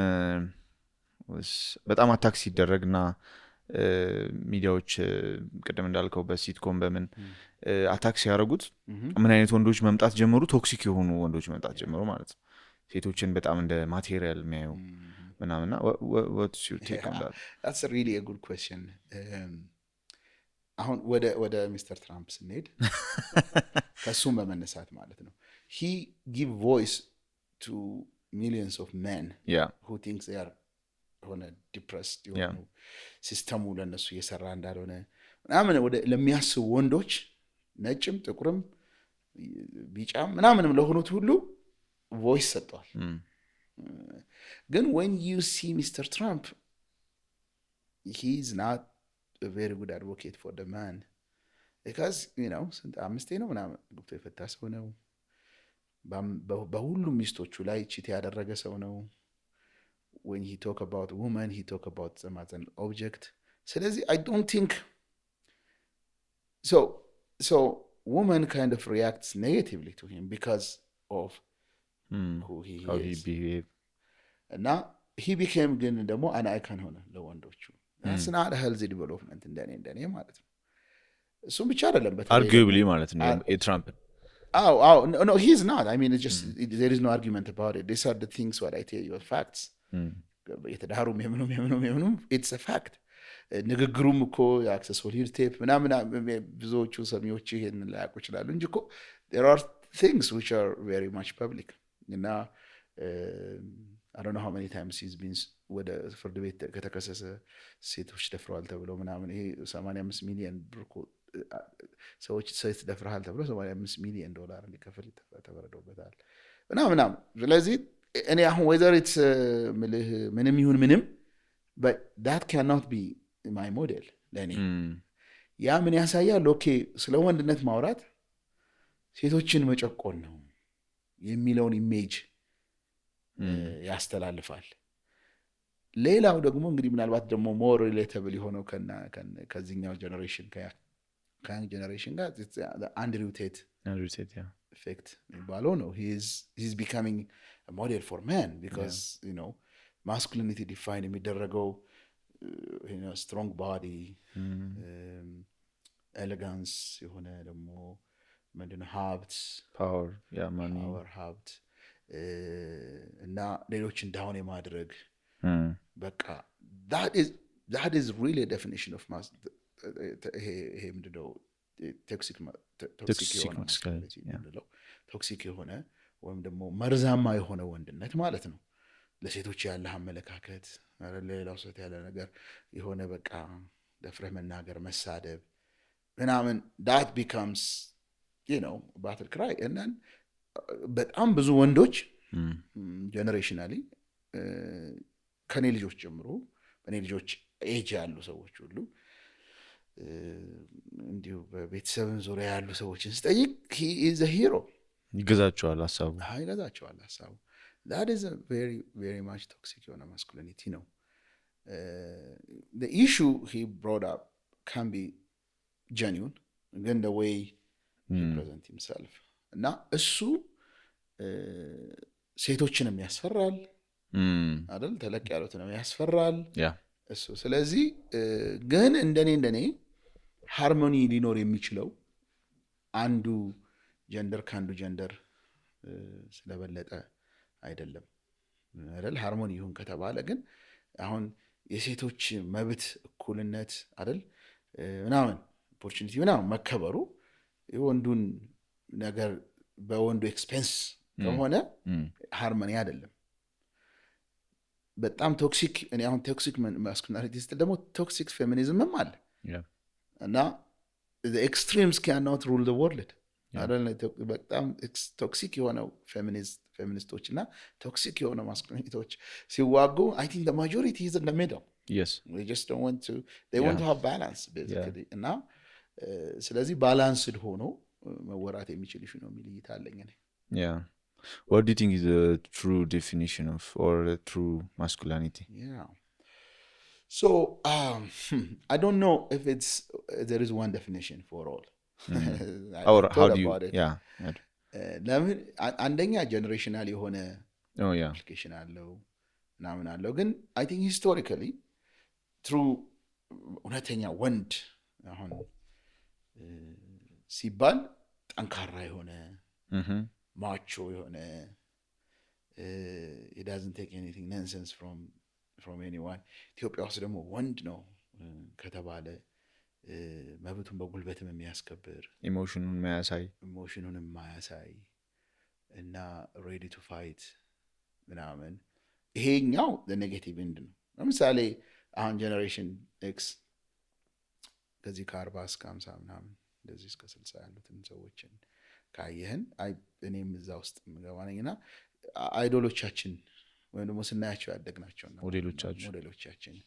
በጣም አታክ ሲደረግና ሚዲያዎች ቅድም እንዳልከው በሲትኮም በምን አታክ ሲያደርጉት ምን አይነት ወንዶች መምጣት ጀመሩ? ቶክሲክ የሆኑ ወንዶች መምጣት ጀመሩ ማለት ነው። ሴቶችን በጣም እንደ ማቴሪያል የሚያዩ ምናምና what's your take on that? That's a really a good question. አሁን ወደ ሚስተር ትራምፕ ስንሄድ ከሱም በመነሳት ማለት ነው he give voice to millions of men who thinks they are ሆነ ዲፕረስድ የሆኑ ሲስተሙ ለነሱ እየሰራ እንዳልሆነ ምናምን ለሚያስቡ ወንዶች ነጭም ጥቁርም ቢጫም ምናምንም ለሆኑት ሁሉ ቮይስ ሰጥቷል። ግን when you see Mr. Trump he's not a very good advocate for the man because ስንት አምስቴ ነው ምናምን ግብቶ የፈታ ሰው ነው። በሁሉም ሚስቶቹ ላይ ቺት ያደረገ ሰው ነው። when he talk about women he talk about them as an object. ስለዚህ I don't think so women kind of reacts negatively to him because of who he how is. he behave እና he became ግን ደግሞ an icon ሆነ ለወንዶቹ። that's not a healthy development እንደኔ ማለት ነው። እሱም ብቻ አይደለም arguably ማለት ነው የትራምፕ no he's not. I mean it's just there is no argument about it. These are the things what I tell you are facts. የተዳሩም የምኑም it's a fact. ንግግሩም እኮ የአክሰስ ሆሊድ ቴፕ ምናምን ብዙዎቹ ሰሚዎች ይሄን ላያውቁ ይችላሉ እንጂ እኮ there are things which are very much public. እና I don't know how many times he's been ወደ ፍርድ ቤት ከተከሰሰ ሴቶች ደፍረዋል ተብሎ ምናምን ይሄ 85 ሚሊዮን ብር ሰዎች ሴት ደፍረሃል ተብሎ $85 ሚሊዮን እንዲከፍል ተፈረዶበታል ምናምን። ስለዚህ እኔ አሁን whether it's ምንም ይሁን ምንም but that cannot be my model ለኔ። ያ ምን ያሳያል? ኦኬ ስለ ወንድነት ማውራት ሴቶችን መጨቆን ነው የሚለውን ኢሜጅ ያስተላልፋል። ሌላው ደግሞ እንግዲህ ምናልባት ደግሞ more relatable የሆነው ከዚህኛው ጀነሬሽን ከያንግ ጀነሬሽን ጋር አንድሪው ቴት effect የሚባለው ነው። he's becoming a model for men because masculinity define የሚደረገው strong body elegance የሆነ ደግሞ ምንድነው ሀብት power money ሀብት እና ሌሎችን ዳውን የማድረግ በቃ that is really a definition of ይሄ ምንድነው ቶክሲክ የሆነ ወይም ደግሞ መርዛማ የሆነ ወንድነት ማለት ነው። ለሴቶች ያለ አመለካከት ለሌላው ሰው ያለ ነገር የሆነ በቃ ደፍረህ መናገር መሳደብ ምናምን that becomes battle cry. and then በጣም ብዙ ወንዶች ጀነሬሽናሊ ከኔ ልጆች ጀምሮ በኔ ልጆች ኤጅ ያሉ ሰዎች ሁሉ እንዲሁ በቤተሰብን ዙሪያ ያሉ ሰዎችን ስጠይቅ he is a hero ይገዛቸዋል ሐሳቡ that is a very very much toxic የሆነ masculinity ነው። the issue he brought up can be genuine ግን the way he present himself እና እሱ ሴቶችንም ያስፈራል አይደል? ተለቅ ያሉትንም ያስፈራል እሱ። ስለዚህ ግን እንደኔ ሃርሞኒ ሊኖር የሚችለው አንዱ ጀንደር ከአንዱ ጀንደር ስለበለጠ አይደለም አይደል? ሃርሞኒ ይሁን ከተባለ ግን አሁን የሴቶች መብት እኩልነት አይደል ምናምን ኦፖርቹኒቲ ምናምን መከበሩ የወንዱን ነገር በወንዱ ኤክስፔንስ ከሆነ ሃርሞኒ አይደለም። በጣም ቶክሲክ እኔ አሁን ቶክሲክ ማስኩሊኒቲ ስትል ደግሞ ቶክሲክ ፌሚኒዝምም አለ እና the extremes cannot rule the world አይደል? በጣም ቶክሲክ የሆነው ፌሚኒስቶች እና ቶክሲክ የሆነው ማስኩሊኒቲዎች ሲዋጉ I think the majority is in the middle. Yes, they just don't want to want to have balance basically. እና ስለዚህ ባላንስድ ሆኖ መወራት የሚችል ኢሹ ነው የሚል እይታ አለኝ እኔ። What do you think is the true definition of or the true masculinity? So I don't know if there is one definition for all. Or how do you ለምን አንደኛ ጀነሬሽናል የሆነ አፕሊኬሽን አለው። ምናምን አለው። ግን አይ ቲንክ ሂስቶሪካሊ ትሩ እውነተኛ ወንድ አሁን ሲባል ጠንካራ የሆነ ማቾ የሆነ he doesn't take anything nonsense from anyone። ኢትዮጵያ ውስጥ ደግሞ ወንድ ነው ከተባለ መብቱን በጉልበትም የሚያስከብር ኢሞሽኑን የማያሳይ እና ሬዲ ቱ ፋይት ምናምን ይሄኛው ኔጌቲቭ ኤንድ ነው። ለምሳሌ አሁን ጀነሬሽን ኤክስ ከዚህ ከ40 እስከ 50 ምናምን እንደዚህ እስከ 60 ያሉትን ሰዎችን ካየህን እኔም እዛ ውስጥ የምገባ ነኝና አይዶሎቻችን ወይም ደግሞ ስናያቸው ያደግናቸው ሞዴሎቻችን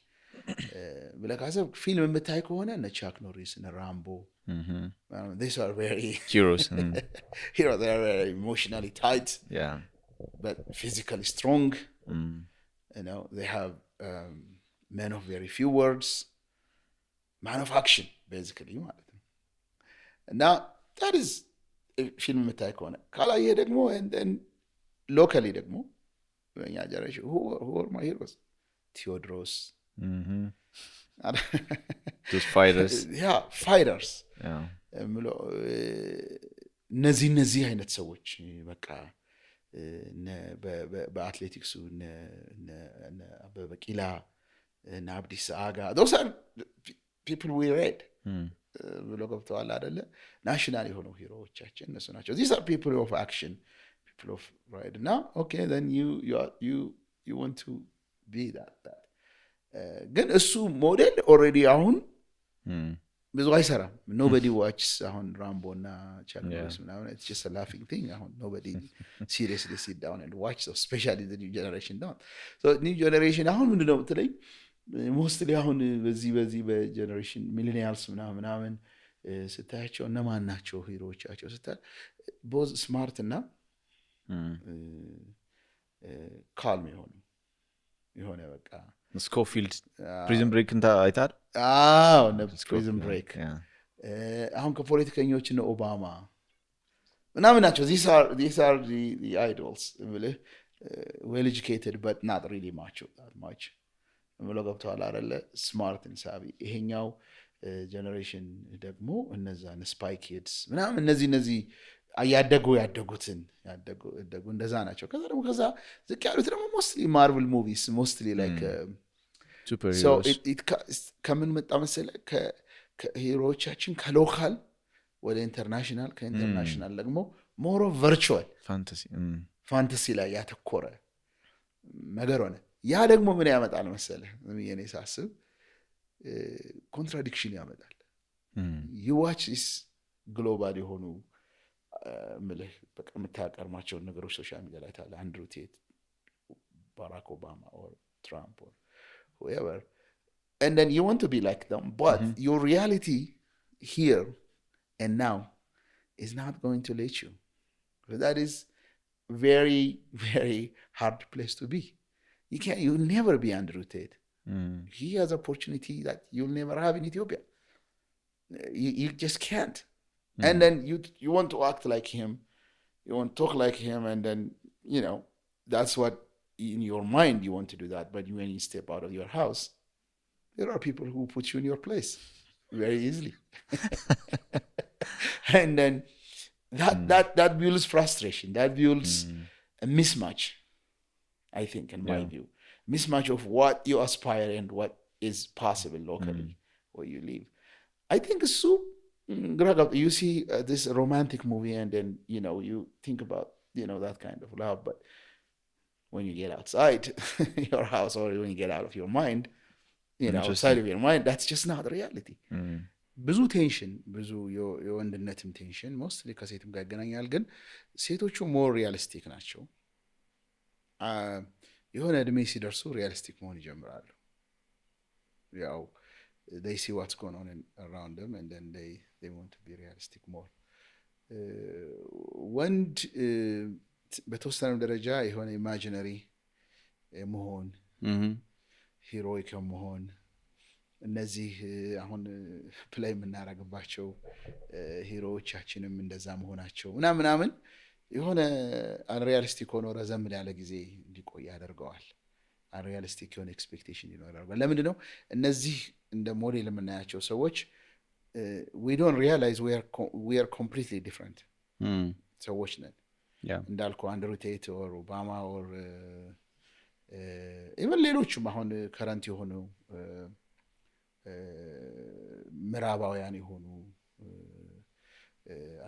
ብለህ ካሰብክ ፊልም የምታይ ከሆነ እነ ቻክ ኖሪስ እነ ራምቦ these are very heroes they are very emotionally tight but physically strong. You know, they have men of very few words, man of action basically ማለት ነው። እና that is ፊልም የምታይ ከሆነ ካላየህ ደግሞ ሎካሊ ደግሞ በእኛ ጀነሬሽን who are my heroes? ቴዎድሮስ those fighters fighters እነዚህ አይነት ሰዎች በቃ በአትሌቲክሱ አበበ ቢቂላ እና አብዲሳ አጋ those are people we read ብሎ ገብተዋል አይደለ? ናሽናል የሆኑ ሂሮዎቻችን እነሱ ናቸው። these are people of action, people of right now. Okay, then you want to be that ግን እሱ ሞዴል ኦልሬዲ አሁን ብዙ አይሰራም። nobody watches አሁን ራምቦ እና ቻክ ኖሪስ ምናምን it's just a laughing thing አሁን nobody seriously sit down and watch, so especially the new generation don't. So new generation አሁን ምንድነው የምትለኝ ሞስትሊ አሁን በዚህ በጀነሬሽን ሚሊኒያልስ ምናምን ስታያቸው እነማን ናቸው ሂሮዎቻቸው ስታይ ቦዝ ስማርት እና ካልም የሆነ በቃ ስኮፊልድ ፕሪዝን ብሬክ እንታ አይታል። ፕሪዝን ብሬክ አሁን ከፖለቲከኞች እነ ኦባማ ምናምን ናቸው። these are the idols really well educated but not really much ብሎ ገብተዋል አይደለ? ስማርት and savvy። ይሄኛው ጀነሬሽን ደግሞ እነዛ ስፓይ ኪድስ ምናምን እነዚህ ያደጉትን እንደዛ ናቸው። ከዛ ዝቅ ያሉት ደግሞ ሞስትሊ ማርቨል ሙቪስ ሞስትሊ ላይክ ሱፐር so ሂሮስ ከምን መጣ መሰለህ ከሂሮዎቻችን ከሎካል ወደ ኢንተርናሽናል ከኢንተርናሽናል ደግሞ ሞር ኦፍ ቨርቹዋል ፋንታሲ ላይ ያተኮረ ነገር ሆነ። ያ ደግሞ ምን ያመጣል መሰለህ? እኔ ሳስብ ኮንትራዲክሽን ያመጣል። you watch this ግሎባል የሆኑ ምልህ በቃ የምታቀርማቸውን ነገሮች ሶሻል ሚዲያ ላይ ታለ አንድሩ ቴት ባራክ ኦባማ or Trump or whoever, and then you want to be like them, but your reality here and now is not going to let you. So that is very very hard place to be. You'll never be Andrew Tate. He has opportunity that you'll never have in Ethiopia. You just can't. And then you want to act like him, you want to talk like him, and then that's what in your mind you want to do that. But when you step out of your house, there are people who put you in your place very easily. And then that builds frustration, that builds a mismatch, I think, in my view. Mismatch of what you aspire and what is possible locally where you live. I think you see this romantic movie and then you think about that kind of love, but when you get outside your house or when you get out of your mind, outside of your mind, that's just not reality. ብዙ ቴንሽን ብዙ የወንድነትም ቴንሽን ሞስትሊ ከሴትም ጋር ያገናኛል። ግን ሴቶቹ ሞር ሪያሊስቲክ ናቸው። የሆነ እድሜ ሲደርሱ ሪያሊስቲክ መሆን ይጀምራሉ። ያው they see what's going on around them and then they want to be realistic more. ወንድ በተወሰነ ደረጃ የሆነ ኢማጂነሪ መሆን ሂሮይክ መሆን እነዚህ አሁን ፕሌይ የምናደርግባቸው ሂሮዎቻችንም እንደዛ መሆናቸው ምናምን የሆነ አንሪያሊስቲክ ሆኖ ረዘም ያለ ጊዜ እንዲቆይ ያደርገዋል። unrealistic የሆነ ኤክስፔክቴሽን ይኖራል። ለምንድን ነው እነዚህ እንደ ሞዴል የምናያቸው ሰዎች we don't realize we are completely different ሰዎች ነን። እንዳልኩ አንድሩ ቴት ኦር ኦባማ ኦር ኢቨን ሌሎችም አሁን ከረንት የሆኑ ምዕራባውያን የሆኑ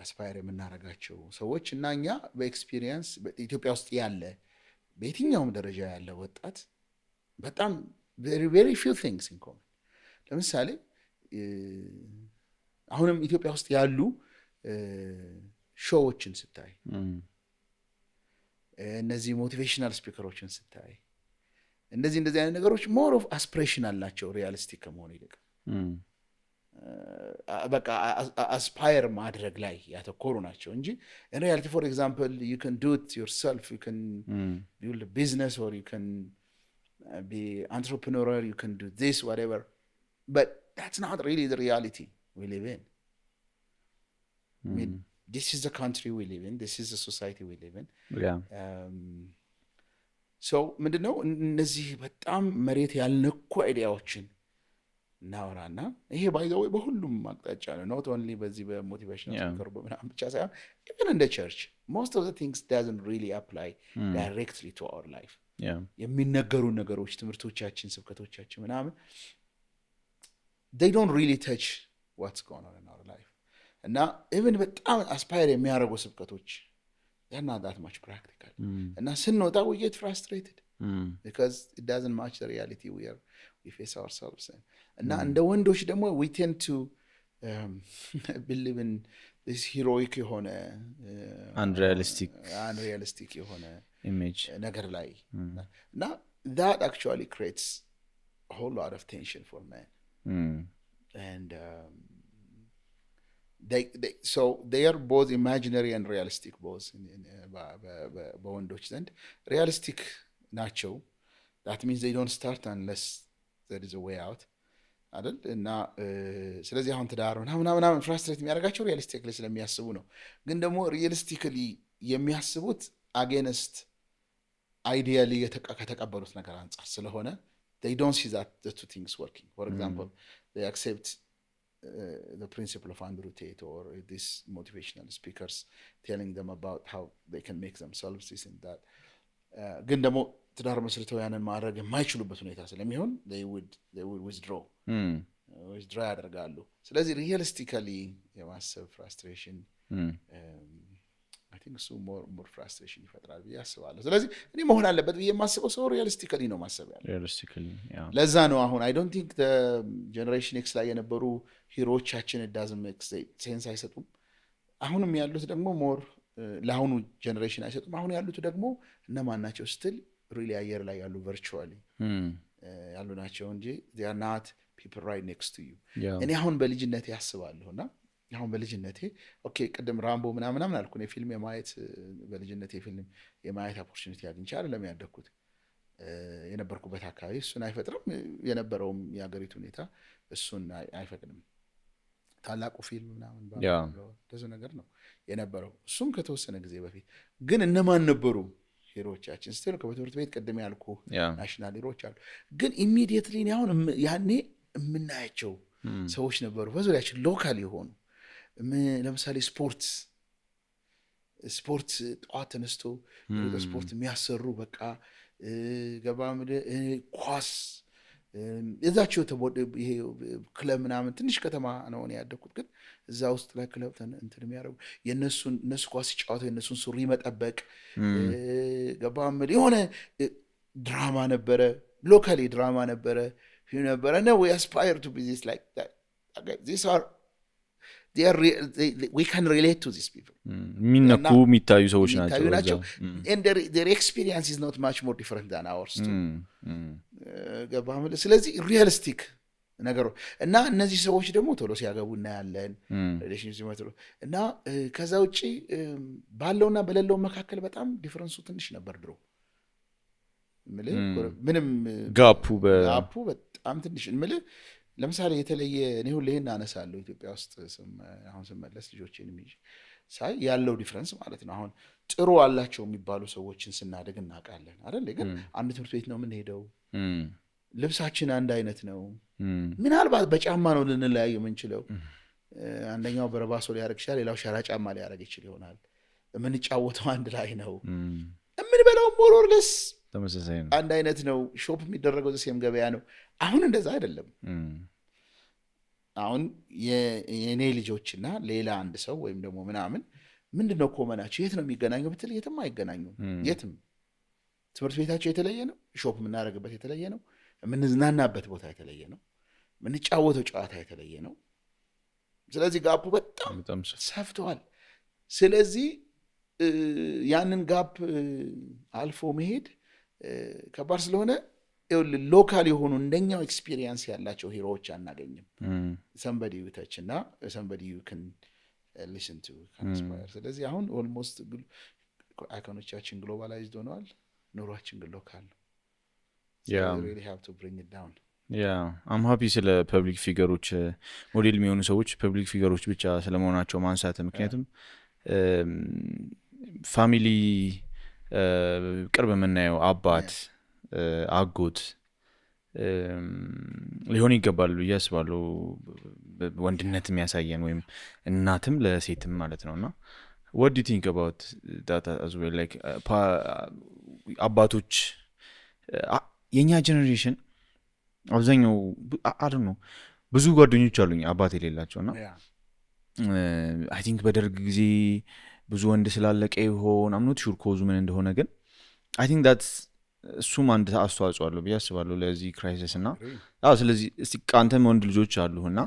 አስፓየር የምናረጋቸው ሰዎች እና እኛ በኤክስፒሪየንስ ኢትዮጵያ ውስጥ ያለ በየትኛውም ደረጃ ያለ ወጣት በጣም very very few things in common። ለምሳሌ አሁንም ኢትዮጵያ ውስጥ ያሉ ሾዎችን ስታይ እነዚህ ሞቲቬሽናል ስፒከሮችን ስታይ እንደዚህ አይነት ነገሮች ሞር ኦፍ አስፒሬሽናል ናቸው ሪያሊስቲክ ከመሆን ይልቅ በቃ አስፓየር ማድረግ ላይ ያተኮሩ ናቸው እንጂ in reality for example you can do it yourself, you can build a business or you can be entrepreneurial, you can do this whatever, but that's not really the reality we live in. I mean, this is the country we live in, this is the society we live in. So ምንድነው እነዚህ በጣም መሬት ያልነኩ አይዲያዎችን እናወራና ይሄ ባይ ዘ ወይ በሁሉም አቅጣጫ ነው not only በዚህ በሞቲቬሽናል ስፒከር በምናምን ብቻ ሳይሆን even in the church most of the things doesn't really apply directly to our life. የሚነገሩ ነገሮች ትምህርቶቻችን ስብከቶቻችን ምናምን they don't really touch what's going on in our life. እና even በጣም አስፓየር የሚያደርጉ ስብከቶች they're not that much practical. እና ስንወጣ we get frustrated because it doesn't match the reality we face ourselves in. እና እንደ ወንዶች ደግሞ we tend to believe in this heroic የሆነ unrealistic የሆነ image ነገር ላይ እና that actually creates a whole lot of tension for men. And they are both imaginary and realistic both በወንዶች ዘንድ realistic ናቸው. that means they don't start unless there is a way out አይደል? እና ስለዚህ አሁን ትዳር ምናምን ፍራስትሬት የሚያደርጋቸው ሪያሊስቲክሊ ስለሚያስቡ ነው። ግን ደግሞ ሪያሊስቲክሊ የሚያስቡት አጌንስት አይዲያሊ ከተቀበሉት ነገር አንጻር ስለሆነ they don't see that the two things working. For example, they accept the principle of Andrew Tate or these motivational speakers telling them about how they can make themselves this and that. ግን ደግሞ ትዳር መስርተው ያንን ማድረግ የማይችሉበት ሁኔታ ስለሚሆን they would withdraw ያደርጋሉ። ስለዚህ ሪያሊስቲካሊ የማሰብ ፍራስትሬሽን I think so more frustration ይፈጥራል ብዬ አስባለሁ። ስለዚህ እኔ መሆን አለበት ብዬ የማስበው ሰው ሪያሊስቲካሊ ነው ማሰብ ያለው። ሪያሊስቲካሊ ለዛ ነው አሁን I don't think the generation X ላይ የነበሩ ሂሮዎቻችን it doesn't make sense አይሰጡም። አሁንም ያሉት ደግሞ ሞር ለአሁኑ ጀነሬሽን አይሰጡም። አሁን ያሉት ደግሞ እነማን ናቸው ስትል ሪሊ አየር ላይ ያሉ ቨርቹዋሊ ያሉ ናቸው እንጂ they are not people right next to you. እኔ አሁን በልጅነቴ ያስባለሁና አሁን በልጅነቴ ኦኬ ቅድም ራምቦ ምናምን አልኩ ነው ፊልም የማየት በልጅነቴ ፊልም የማየት ኦፖርቹኒቲ አግኝቼ አይደለም ያደኩት የነበርኩበት አካባቢ እሱን አይፈጥርም የነበረውም የሀገሪቱ ሁኔታ እሱን አይፈቅድም። ታላቁ ፊልም ምናምን ባለው እንደዚህ ነገር ነው የነበረው እሱም ከተወሰነ ጊዜ በፊት። ግን እነማን ነበሩ ሂሮዎቻችን ስትል ከበትምህርት ቤት ቅድም ያልኩ ናሽናል ሂሮዎች አሉ። ግን ኢሚዲየትሊ አሁን ያኔ የምናያቸው ሰዎች ነበሩ በዙሪያችን ሎካል የሆኑ ለምሳሌ ስፖርት ጠዋት ተነስቶ ስፖርት የሚያሰሩ በቃ ገባም ኳስ እዛቸው ይሄ ክለብ ምናምን ትንሽ ከተማ ነው ያደኩት። ግን እዛ ውስጥ ላይ ክለብ እንትን የሚያደርጉ እነሱ ኳስ ሲጫወቱ የነሱን ሱሪ መጠበቅ ገባም የሆነ ድራማ ነበረ ሎካሊ ድራማ ነበረ no we aspire to be this like that. Okay, these are we can relate to these people. ሚነኩ የሚታዩ ሰዎች ናቸው and their experience is not much more different than ours too. ገባም ስለዚህ ሪያሊስቲክ ነገሩ እና እነዚህ ሰዎች ደግሞ ቶሎ ሲያገቡ እናያለን ሪሌሽንሺፕ ሲመጥሩ እና ከዛ ውጪ ባለውና በሌለው መካከል በጣም ዲፈረንሱ ትንሽ ነበር ድሮ ምንም ጋፑ በጣም ትንሽ ለምሳሌ የተለየ እኔ ሁሌ አነሳለሁ ኢትዮጵያ ውስጥ አሁን ስመለስ ልጆቼን ሳይ ያለው ዲፍረንስ ማለት ነው። አሁን ጥሩ አላቸው የሚባሉ ሰዎችን ስናደግ እናውቃለን አይደል? ግን አንድ ትምህርት ቤት ነው የምንሄደው፣ ልብሳችን አንድ አይነት ነው። ምናልባት በጫማ ነው ልንለያይ የምንችለው። አንደኛው በረባሶ ሊያደርግ ይችላል፣ ሌላው ሸራ ጫማ ሊያደርግ ይችል ይሆናል። የምንጫወተው አንድ ላይ ነው። የምንበላው ሞሮርለስ ተመሳሳይ ነው፣ አንድ አይነት ነው። ሾፕ የሚደረገው ዘሴም ገበያ ነው። አሁን እንደዛ አይደለም። አሁን የእኔ ልጆችና ሌላ አንድ ሰው ወይም ደግሞ ምናምን ምንድነው ኮመናቸው? የት ነው የሚገናኙ ብትል የትም አይገናኙም። የትም ትምህርት ቤታቸው የተለየ ነው። ሾፕ የምናደርግበት የተለየ ነው። የምንዝናናበት ቦታ የተለየ ነው። የምንጫወተው ጨዋታ የተለየ ነው። ስለዚህ ጋፑ በጣም ሰፍተዋል። ስለዚህ ያንን ጋፕ አልፎ መሄድ ከባድ ስለሆነ ሎካል የሆኑ እንደኛው ኤክስፒሪየንስ ያላቸው ሂሮዎች አናገኝም። ሰንበዲ ዩተች እና ሰንበዲ ዩ ክን ሊስን ቱ ካንስፓየር። ስለዚህ አሁን ኦልሞስት አይኮኖቻችን ግሎባላይዝድ ሆነዋል። ኑሯችን ግን ሎካል ነው። አም ሀፒ ስለ ፐብሊክ ፊገሮች ሞዴል የሚሆኑ ሰዎች ፐብሊክ ፊገሮች ብቻ ስለመሆናቸው ማንሳት። ምክንያቱም ፋሚሊ ቅርብ የምናየው አባት አጎት ሊሆን ይገባል ብዬ አስባለሁ። ወንድነት የሚያሳየን ወይም እናትም ለሴትም ማለት ነው። እና what do you think about that as well? like አባቶች የኛ ጀነሬሽን አብዛኛው አይ ነው ብዙ ጓደኞች አሉኝ አባት የሌላቸው እና አይ ቲንክ በደርግ ጊዜ ብዙ ወንድ ስላለቀ ይሆን አምኖት ሹር ኮዙ ምን እንደሆነ ግን አይ ቲንክ ዳትስ እሱም አንድ አስተዋጽኦ አለው ብዬ አስባለሁ ለዚህ ክራይሲስ። እና ስለዚህ እስቲ አንተም ወንድ ልጆች አሉና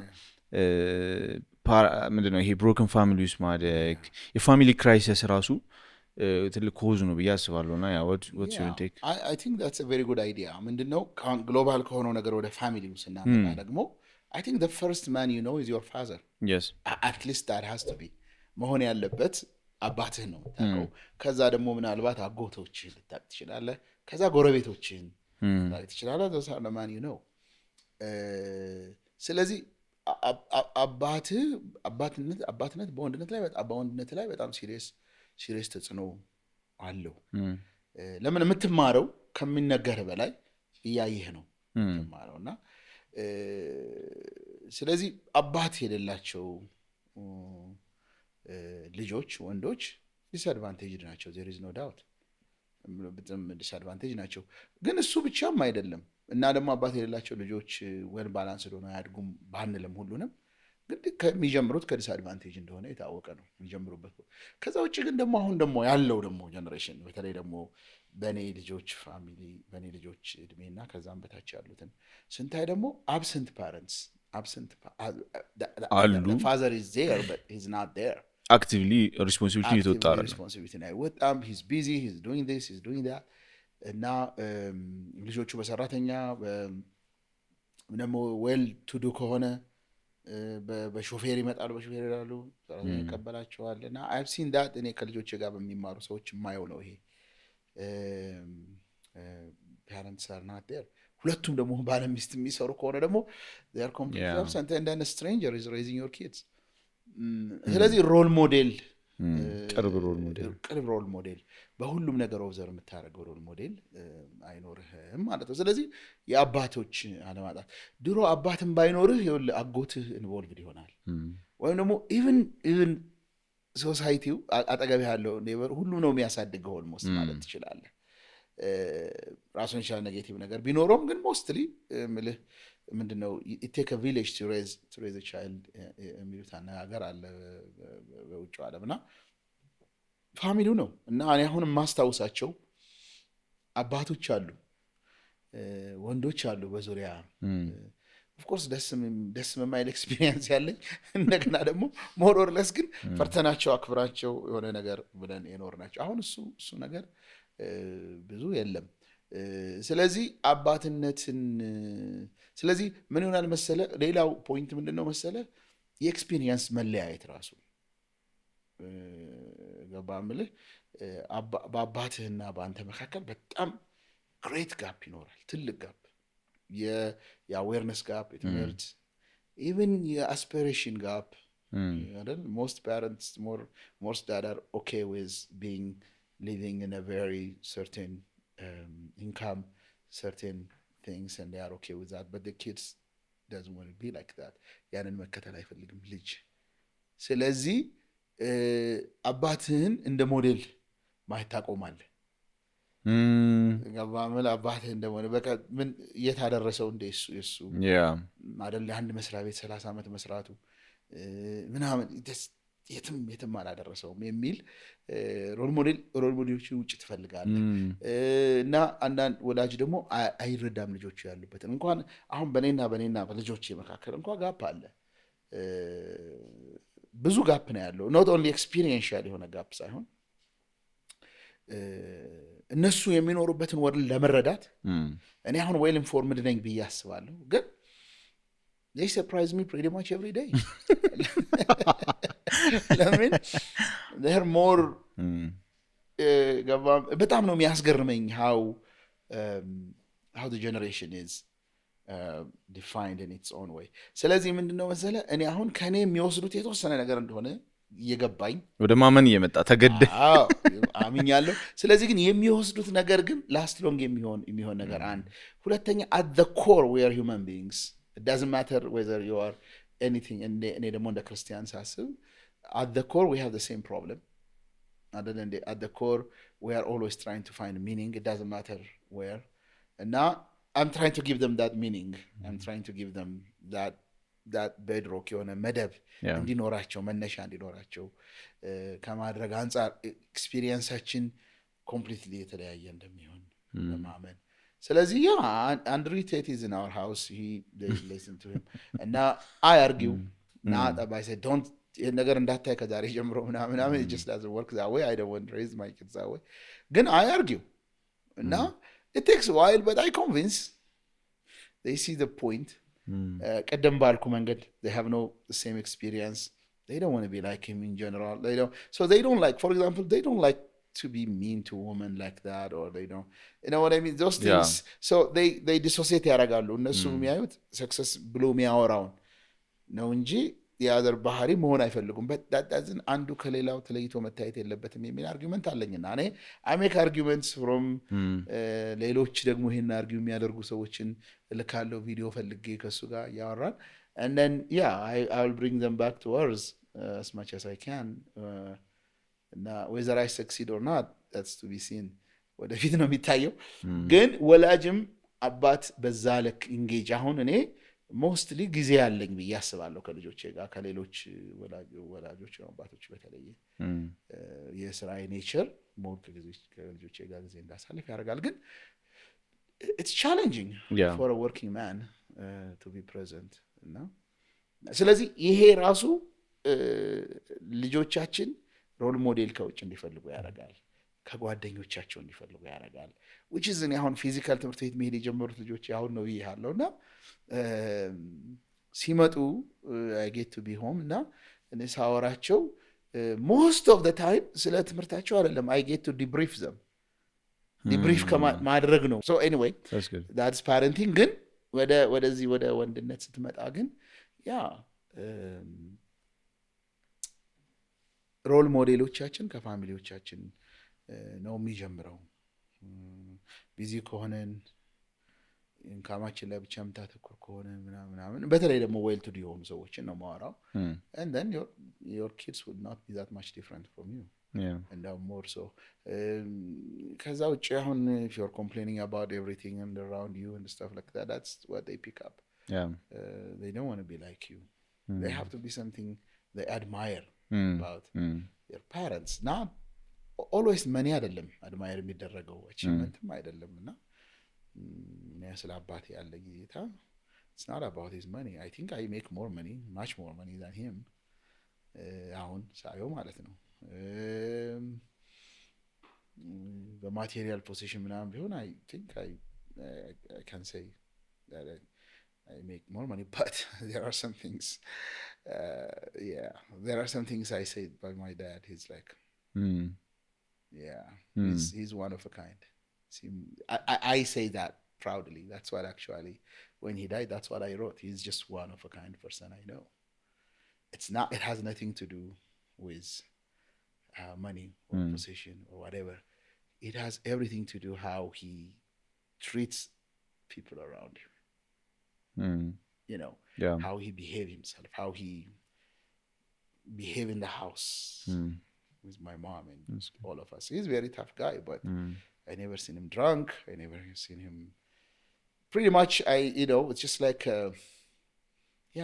ምንድነው ይሄ ብሮከን ፋሚሊ ውስጥ ማደግ የፋሚሊ ክራይሲስ ራሱ ትልቅ ኮዝ ነው ብዬ አስባለሁ። እና what's your take? I think that's a very good idea። ምንድነው ግሎባል ከሆነው ነገር ወደ ፋሚሊ ስናመጣ ደግሞ I think the first man you know is your father. Yes. At least that has to be መሆን ያለበት አባትህ ነው ታውቀው። ከዛ ደግሞ ምናልባት አጎቶችህ ልታቅ ትችላለህ። ከዛ ጎረቤቶችህን ልታቅ ትችላለህ። those are the man you know። ስለዚህ አባትነት በወንድነት ላይ በጣም ሲሪየስ ተጽዕኖ አለው። ለምን የምትማረው ከሚነገር በላይ እያየህ ነው የምትማረው። እና ስለዚህ አባት የሌላቸው ልጆች ወንዶች ዲስአድቫንቴጅ ናቸው። there is no doubt በጣም ዲስአድቫንቴጅ ናቸው። ግን እሱ ብቻም አይደለም። እና ደግሞ አባት የሌላቸው ልጆች ዌል ባላንስድ ሆነው አያድጉም ባንልም ሁሉንም ግን ከሚጀምሩት ከዲስአድቫንቴጅ እንደሆነ የታወቀ ነው የሚጀምሩበት። ከዛ ውጭ ግን ደግሞ አሁን ደግሞ ያለው ደግሞ ጀነሬሽን በተለይ ደግሞ በእኔ ልጆች ፋሚሊ በእኔ ልጆች እድሜና ከዛም በታች ያሉትን ስንታይ ደግሞ አብሰንት ፓረንትስ አሉ። ፋዘር is there but he's not there አክቲቭሊ ሪስፖንሲቢሊቲ እየተወጣ በጣም he's busy, he's doing this, he's doing that። እና ልጆቹ በሰራተኛ ደግሞ ዌል ቱ ዱ ከሆነ በሾፌር ይመጣሉ፣ በሾፌር ይላሉ፣ ሰራተኛ ይቀበላቸዋል። እና I've seen that እኔ ከልጆቼ ጋር በሚማሩ ሰዎች የማየው ነው ይሄ። parents are not there። ሁለቱም ደግሞ ባለ ሚስት የሚሰሩ ከሆነ ደግሞ they are completely absent and then a stranger is raising your kids። ስለዚህ ሮል ሞዴል ቅርብ ሮል ሞዴል በሁሉም ነገር ኦብዘርቭ የምታደርገው ሮል ሞዴል አይኖርህም ማለት ነው። ስለዚህ የአባቶች አለማጣት ድሮ አባትም ባይኖርህ ይኸውልህ አጎትህ ኢንቮልቭድ ይሆናል። ወይም ደግሞ ኢቭን ሶሳይቲው አጠገብ ያለው ኔበር ሁሉ ነው የሚያሳድገው ኦልሞስት ማለት ትችላለህ። ራሱን የቻለ ኔጌቲቭ ነገር ቢኖረውም ግን ሞስትሊ ምልህ ምንድነው it take a village to raise a child የሚሉት አነጋገር አለ በውጭው ዓለምና ፋሚሊው ነው። እና እኔ አሁን የማስታውሳቸው አባቶች አሉ፣ ወንዶች አሉ በዙሪያ of course ደስ የማይል ኤክስፒሪየንስ ያለኝ እንደገና ደግሞ ሞር ኦር ለስ ግን ፈርተናቸው አክብራቸው የሆነ ነገር ብለን የኖርናቸው። አሁን እሱ ነገር ብዙ የለም። ስለዚህ አባትነትን ስለዚህ ምን ይሆናል መሰለ ሌላው ፖይንት ምንድነው መሰለ የኤክስፒሪየንስ መለያየት ራሱ ገባምልህ በአባትህና በአንተ መካከል በጣም ግሬት ጋፕ ይኖራል፣ ትልቅ ጋፕ፣ የአዌርነስ ጋፕ፣ የትምህርት ኢቭን የአስፒሬሽን ጋፕ አይደል? most parents most dad are okay with being living in a very certain income, certain things, and they are okay with that, but the kids doesn't want to be like that. ያንን መከተል አይፈልግም ልጅ። ስለዚህ አባትህን እንደ ሞዴል ማየት ታቆማለህ። ገባህ? አባትህ እንደሆነ በቃ ምን የታደረሰው እንደ እሱ አይደል? አንድ መስሪያ ቤት 30 ዓመት መስራቱ ምናምን የትም አላደረሰውም የሚል ሮል ሞዴሎች ውጭ ትፈልጋለህ። እና አንዳንድ ወላጅ ደግሞ አይረዳም ልጆቹ ያሉበትን። እንኳን አሁን በእኔና በልጆቼ መካከል እንኳን ጋፕ አለ፣ ብዙ ጋፕ ነው ያለው። ኖት ኦንሊ ኤክስፒሪየንሻል የሆነ ጋፕ ሳይሆን እነሱ የሚኖሩበትን ወርልድ ለመረዳት እኔ አሁን ዌል ኢንፎርምድ ነኝ ብዬ አስባለሁ፣ ግን they surprise me pretty much every day. ለምን they're more በጣም ነው የሚያስገርመኝ how the generation is defined in its own way. ስለዚህ ምንድነው መሰለህ እኔ አሁን ከኔ የሚወስዱት የተወሰነ ነገር እንደሆነ እየገባኝ ወደ ማመን እየመጣ ተገደ አምኛለሁ። ስለዚህ ግን የሚወስዱት ነገር ግን ላስት ሎንግ የሚሆን ነገር አንድ። ሁለተኛ at the core we are human beings. It doesn't matter whether you are anything. እኔ ደግሞ እንደ ክርስቲያን ሳስብ at the core we have the same problem. At the core we are always trying to find meaning. It doesn't matter where. And now I'm trying to give them that meaning. I'm trying to give them that bedrock የሆነ መደብ እንዲኖራቸው መነሻ እንዲኖራቸው ከማድረግ አንጻር ኤክስፒሪየንሳችን ኮምፕሊትሊ የተለያየ እንደሚሆን ለማመን። ስለዚህ Andrew Tate is in our house. They listen to him. And now I argue. I said, don't ይሄን ነገር እንዳታይ ከዛሬ ጀምሮ ምናምን it just doesn't work that way. I don't want to raise my kids that way. ግን I argue. And now it takes a while, but I convince. They see the point. ቀደም ባልኩ መንገድ they have no the same experience. They don't want to be like him in general. So they don't like, for example, they don't like to be mean to women like that, or they don't, you know what I mean, those things. So they dissociate ያደርጋሉ። እነሱ የሚያዩት ሰክሰስ ብሎ የሚያወራውን ነው እንጂ የአዘር ባህሪ መሆን አይፈልጉም። but that doesn't አንዱ ከሌላው ተለይቶ መታየት የለበትም የሚል አርጊውመንት አለኝና እኔ I make arguments from ሌሎች ደግሞ ይሄን አርጊው የሚያደርጉ ሰዎችን ልካለው ቪዲዮ ፈልጌ ከሱ ጋር ያወራን, and then I will bring them back to ours as much as I can. እና whether I succeed or not, that's to be seen. ወደፊት ነው የሚታየው። ግን ወላጅም አባት በዛ ልክ ኢንጌጅ አሁን እኔ ሞስትሊ ጊዜ ያለኝ ብዬ አስባለሁ ከልጆቼ ጋር ከሌሎች ወላጆች ነው አባቶች በተለየ የስራዬ ኔቸር ሞር ከልጆቼ ጋር ጊዜ እንዳሳልፍ ያደርጋል። ግን it's challenging for a working man to be present. እና ስለዚህ ይሄ ራሱ ልጆቻችን ሮል ሞዴል ከውጭ እንዲፈልጉ ያደርጋል፣ ከጓደኞቻቸው እንዲፈልጉ ያደርጋል። which is አሁን ፊዚካል ትምህርት ቤት መሄድ የጀመሩት ልጆች አሁን ነው ይያለውና ሲመጡ I get to be home እና እኔ ሳወራቸው most of the time ስለ ትምህርታቸው አይደለም I get to debrief them. debrief ከማድረግ ነው። so anyway that's parenting. ግን ወደዚህ ወደ ወንድነት ስትመጣ ግን ሮል ሞዴሎቻችን ከፋሚሊዎቻችን ነው የሚጀምረው። ቢዚ ከሆነን ኢንካማችን ላይ ብቻ የምታተኩር ከሆነ ምናምን በተለይ ደግሞ ዌል ቱ ዱ የሆኑ ሰዎችን ነው ማወራው and then your kids would not be that much different from you. and more so ከዛ ውጭ አሁን if you're complaining about everything and around you and stuff like that, that's what they pick up. They don't want to be like you. They have to be something they admire about their parents. Not always money አይደለም admire የሚደረገው achievementም አይደለምና ስለ አባቴ ያለኝ እይታ it's not about his money. I think I make more money, much more money than him. አሁን ሳየው ማለት ነው በማቴሪያል ፖዚሽን ምናምን ቢሆን I think I can say that I make more money, but there are some things there are some things I say by my dad. He's like he's one of a kind. See, I say that proudly. That's what actually when he died, that's what I wrote. He's just one of a kind person I know. it has nothing to do with money or possession or whatever. It has everything to do how he treats people around him. You know, Yeah. how he behave himself, how he behave in the house with my mom and all of us. He's a very tough guy, but I never seen him drunk. I never seen him. Pretty much, it's just like,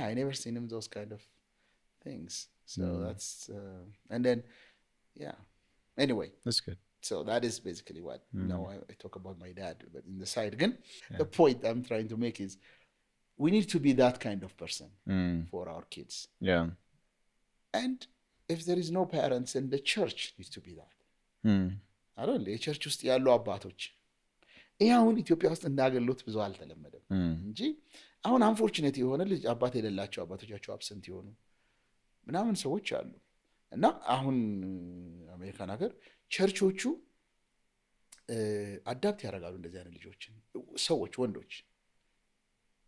I never seen him those kind of things. So that's, and then, anyway. That's good. So that is basically what, I talk about my dad, but in the side again, the point I'm trying to make is we need to be that kind of person for our kids. Yeah. And if there is no parents, then the church needs to be that. አይደል? የቸርች ውስጥ ያሉ አባቶች ይህ አሁን ኢትዮጵያ ውስጥ እንዳገሉት ብዙ አልተለመደም እንጂ አሁን አንፎርቹኔት የሆነ ልጅ አባት የሌላቸው አባቶቻቸው አብሰንት የሆኑ ምናምን ሰዎች አሉ። እና አሁን አሜሪካን ሀገር ቸርቾቹ አዳፕት ያደርጋሉ እንደዚህ አይነት ልጆችን ሰዎች ወንዶች።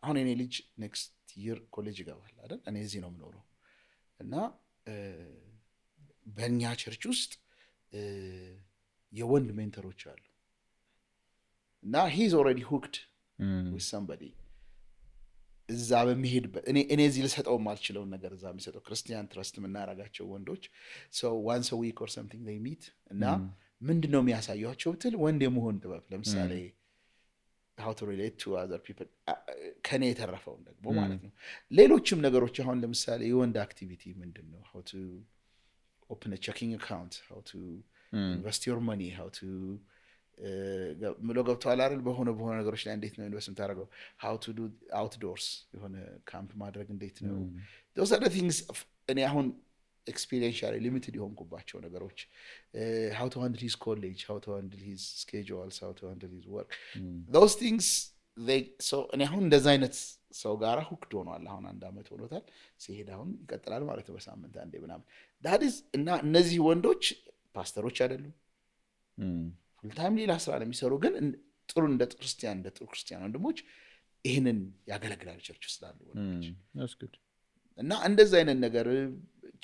አሁን እኔ ልጅ ኔክስት ይር ኮሌጅ ይገባል አይደል? እኔ እዚህ ነው የምኖረው እና በእኛ ቸርች ውስጥ የወንድ ሜንተሮች አሉ እና ሂዝ ኦልሬዲ ሁክድ ዊዝ ሰምበዲ እዛ በሚሄድበት እኔ እዚህ ልሰጠው የማልችለውን ነገር እዛ የሚሰጠው ክርስቲያን ትረስት የምናረጋቸው ወንዶች ሰው ዋንስ አ ዊክ ኦር ሰምቲንግ ዜይ ሚት እና ምንድን ነው የሚያሳያቸው ብትል ወንድ የመሆን ጥበብ ለምሳሌ how to relate to other people ከኔ የተረፈውን ደግሞ ማለት ነው። ሌሎችም ነገሮች አሁን ለምሳሌ የወንድ አክቲቪቲ ምንድን ነው how to open a checking account, how to invest your money, how to ምሎ ገብቷል አይደል? በሆነ ነገሮች ላይ እንዴት ነው ኢንቨስት የምታደርገው? how to do outdoors የሆነ ካምፕ ማድረግ እንዴት ነው? those are the things እኔ አሁን experientially limited የሆንኩባቸው ነገሮች how to handle his college, how to handle his schedules, how to handle his work. those things so እኔ አሁን እንደዛ አይነት ሰው ጋር ሁክድ ሆኗል። አሁን 1 ዓመት ሆኖታል። ሲሄድ አሁን ይቀጥላል ማለት ነው በሳምንት አንዴ ምናምን that is እና እነዚህ ወንዶች ፓስተሮች አይደሉም ፉል ታይም ሌላ ስራ ነው የሚሰሩ፣ ግን ጥሩ ክርስቲያን ወንድሞች ይሄንን ያገለግላሉ ቸርች ውስጥ አሉ ወንዶች። that's good እና እንደዛ አይነት ነገር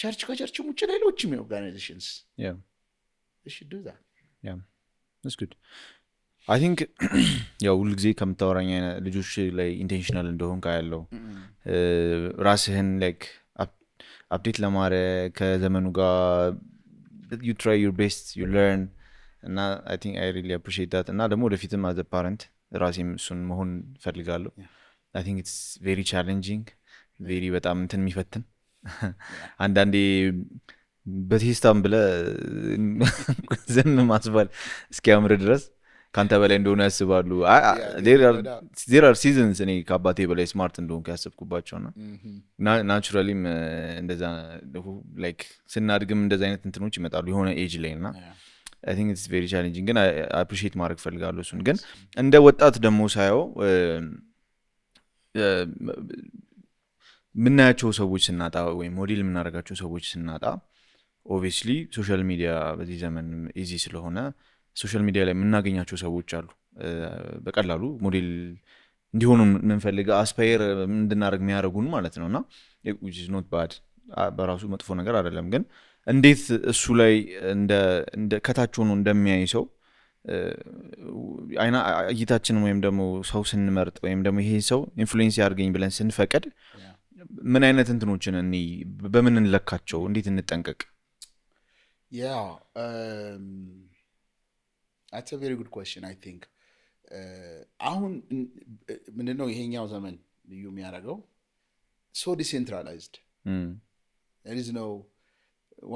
ከቸርችም ውጭ ሌሎችም ኦርጋናይዜሽንስ they should do that. that's good. I think ያው ሁሉ ጊዜ ከምታወራኝ ልጆች ላይ ኢንቴንሽናል እንደሆንካ ያለው ራስህን ላይክ አፕዴት ለማድረግ ከዘመኑ ጋር you try your best, you learn እና I think I really appreciate that እና ደግሞ ወደፊትም as a parent ራሴም እሱን መሆን ፈልጋለሁ። I think it's very challenging, very በጣም እንትን የሚፈትን አንዳንዴ በቴስታም ብለህ ዝም ማስባል እስኪያምር ድረስ ካንተ በላይ እንደሆነ ያስባሉ። there are seasons እኔ ከአባቴ በላይ ስማርት እንደሆንኩ ያሰብኩባቸውና ናቹራሊም እንደዛ ላይክ ስናድግም እንደዛ አይነት እንትኖች ይመጣሉ የሆነ ኤጅ ላይ እና I think it's very challenging ግን I appreciate ማድረግ ፈልጋለሁ እሱን። ግን እንደ ወጣት ደግሞ ሳየው ምናያቸው ሰዎች ስናጣ ወይም ሞዴል የምናደርጋቸው ሰዎች ስናጣ ኦብቪየስሊ ሶሻል ሚዲያ በዚህ ዘመን ኢዚ ስለሆነ ሶሻል ሚዲያ ላይ የምናገኛቸው ሰዎች አሉ በቀላሉ ሞዴል እንዲሆኑ የምንፈልገው አስፓየር እንድናደርግ የሚያደርጉን ማለት ነውና which is not bad በራሱ መጥፎ ነገር አይደለም። ግን እንዴት እሱ ላይ እንደ ከታች ሆኖ እንደሚያይ ሰው አይና እይታችንን ወይም ደግሞ ሰው ስንመርጥ ወይም ደግሞ ይሄ ሰው ኢንፍሉዌንስ ያርገኝ ብለን ስንፈቅድ ምን አይነት እንትኖችን በምን እንለካቸው? እንዴት እንጠንቀቅ? That's a very good question. I think አሁን ምንድነው ይሄኛው ዘመን ልዩ የሚያደርገው so decentralized. There is no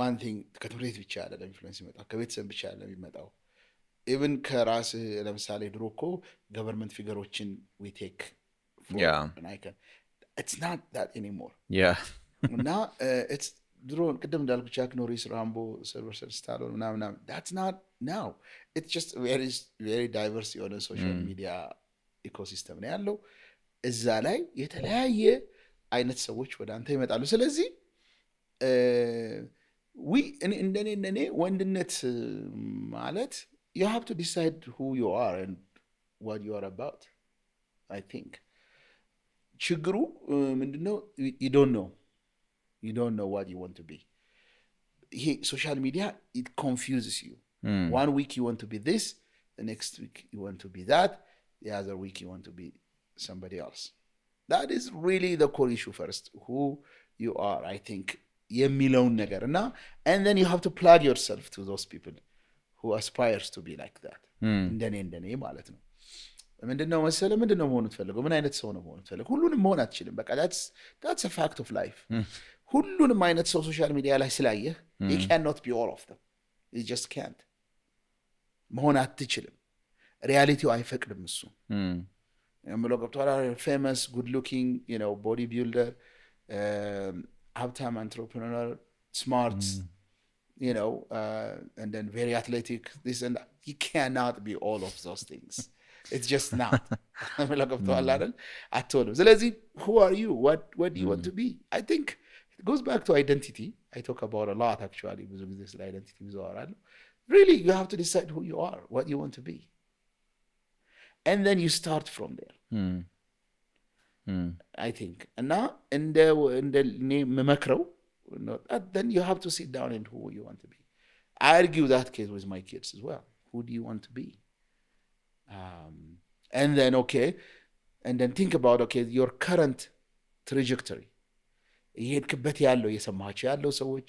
one thing ከትምህርት ብቻ አይደለም ኢንፍሉዌንስ የሚመጣው ከቤተሰብ ብቻ አይደለም የሚመጣው even ከራስ ለምሳሌ ድሮ እኮ ገቨርንመንት ፊገሮችን we take for an icon. It's not that anymore. እና it's ድሮ ቅድም እንዳልኩ ቻክ ኖሪስ ራምቦ ሲልቨስተር ስታሎን ምናምን that's not now. It's just very very diverse የሆነ ሶሻል ሚዲያ ኢኮሲስተም ነው ያለው። እዛ ላይ የተለያየ አይነት ሰዎች ወደ አንተ ይመጣሉ። ስለዚህ እንደኔ ወንድነት ማለት you have to decide who you are and what you are about. I think ችግሩ ምንድነው you don't know you don't know what you want to be. Social media, it confuses you. 1 week you want to be this, the next week you want to be that, the other week you want to be somebody else. That is really the core issue first, who you are, I think, የሚለውን ነገር እና and then you have to plug yourself to those people who aspires to be like that. እንደኔ ማለት ነው። ምንድነው መሰለህ ምንድነው መሆን ትፈልገው? ምን አይነት ሰው ነው መሆን ትፈልገው? ሁሉንም መሆን አትችልም። በቃ that's a fact of life. ሁሉንም አይነት ሰው ሶሻል ሚዲያ ላይ ስላየህ you cannot be all of them. You just can't. መሆን አትችልም። ሪያሊቲው አይፈቅድም እሱ። የምለው ገብቶሃል? famous, good looking, body builder, ሀብታም entrepreneur, smart, and then very athletic, this and that. You cannot be all of those things. It's just not. የምለው ገብቶሃል አይደል? አትሆንም። ስለዚህ who are you? What do you want to be? I think it goes back to identity. I talk about a lot actually. ብዙ ጊዜ ስለ identity ብዙ አወራለሁ. Really, you have to decide who you are, what you want to be. And then you start from there. I think. And now, then you have to sit down and who you want to be. I argue that case with my kids as well. Who do you want to be? And then think about, your current trajectory. የሄድክበት ያለው የሰማቸው ያለው ሰዎች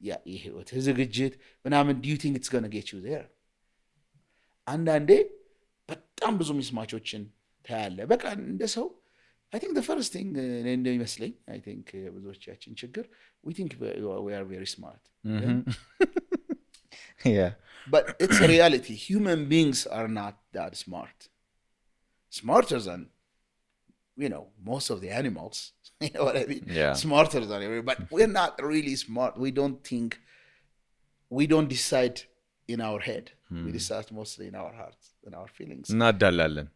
የህይወት ዝግጅት ምናምን do you think it's going to get you there? አንዳንዴ በጣም ብዙ ሚስማቾችን ታያለ። በቃ እንደ ሰው I think the first thing እንደሚመስለኝ I think ብዙዎቻችን ችግር we think we are very smart. Yeah. But it's a reality. Human beings are not that smart. Smarter than most of the animals. You know what I mean? Yeah. Smarter than everybody. But we're not really smart. We don't think. We don't decide in our head. We decide mostly in our hearts, in our feelings. እናዳላለን።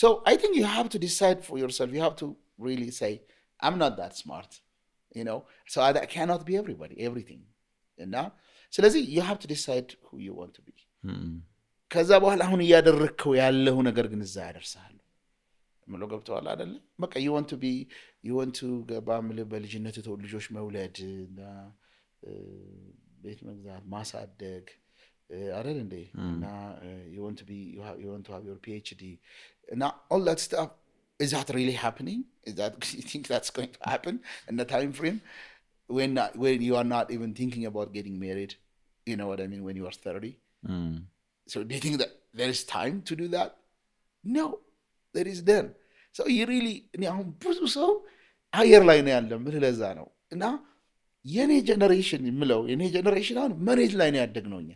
So I think you have to decide for yourself. You have to really say, I'm not that smart. So I cannot be everything. So you have to decide who you want to be. ከዛ በኋላ አሁን እያደረግከው ያለው ነገር ግን እዛ ያደርሳል። ምለው ገብተዋል አይደለ? በቃ you want to ገባምል በልጅነት ልጆች መውለድ እና ቤት መግዛት ማሳደግ አይደል እንዴ? እና you want to have your PhD and all that stuff. Is that really happening? You think that's going to happen in the time frame when you are not even thinking about getting married? You know what I mean? When you are 30. So do you think that there is time to do that? No, there is then. So you really አሁን ብዙ ሰው አየር ላይ ነው ያለው። ምን ለዛ ነው እና የኔ ጀነሬሽን አሁን መሬት ላይ ነው ያደግነው እኛ።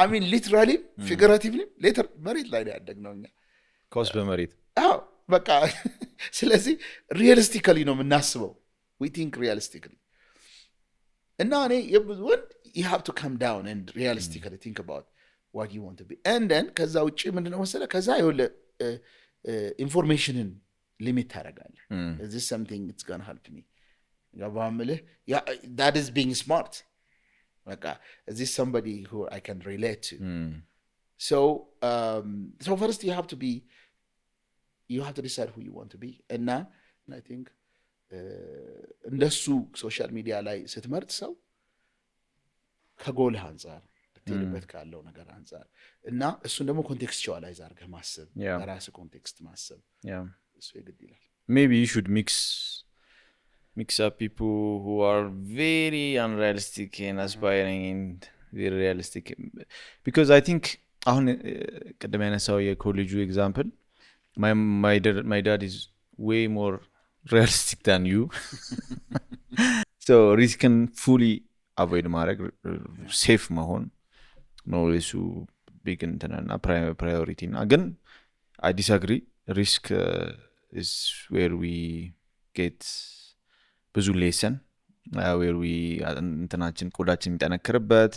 I mean literally, figuratively, later መሬት ላይ ነው ያደግነው እኛ። ኮስ በመሬት በቃ ስለዚህ ሪያሊስቲካሊ ነው የምናስበው። We think realistically. እና እኔ ወንድ you have to come down and realistically think about what you want to be. And then ከዛ ውጪ ምንድነው መሰለህ ከዛ ኢንፎርሜሽንን ሊሚት ታደርጋለህ። Is this something it's going to help me? That is being smart. Like, is this somebody who I can relate to? So first you have to decide who you want to be. And now I think እንደሱ ሶሻል ሚዲያ ላይ ስትመርጥ ሰው ከጎልህ አንጻር ልትሄድበት ካለው ነገር አንጻር እና እሱን ደግሞ ኮንቴክስቹዋላይዝ አድርገህ ማሰብ በራስህ ኮንቴክስት ማሰብ እሱ የግድ ይላል። Maybe you should mix up people who are very unrealistic and aspiring and very realistic, because I think አሁን ቀደም ያነሳው የኮሌጁ ኤግዛምፕል my dad is way more realistic than you. So risk can fully avoid ማድረግ safe መሆን ነው እሱ big እና priority እና ግን I disagree. Risk is where we get ብዙ ሌሰን where we እንትናችን ቆዳችን የሚጠነክርበት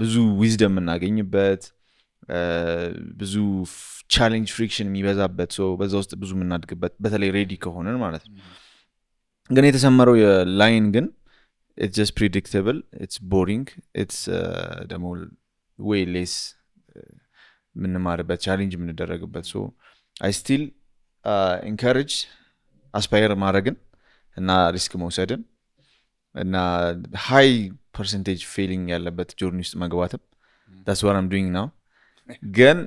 ብዙ ዊዝደም እናገኝበት ብዙ ቻሌንጅ ፍሪክሽን የሚበዛበት ሰው በዛ ውስጥ ብዙ የምናድግበት በተለይ ሬዲ ከሆነን ማለት ነው። ግን የተሰመረው የላይን ግን it's just predictable, it's boring, it's ደግሞ way less የምንማርበት ቻሌንጅ የምንደረግበት so I still encourage አስፓየር ማድረግን እና ሪስክ መውሰድን እና ሃይ ፐርሰንቴጅ ፌሊንግ ያለበት ጆርኒ ውስጥ መግባትም that's what I'm doing now ግን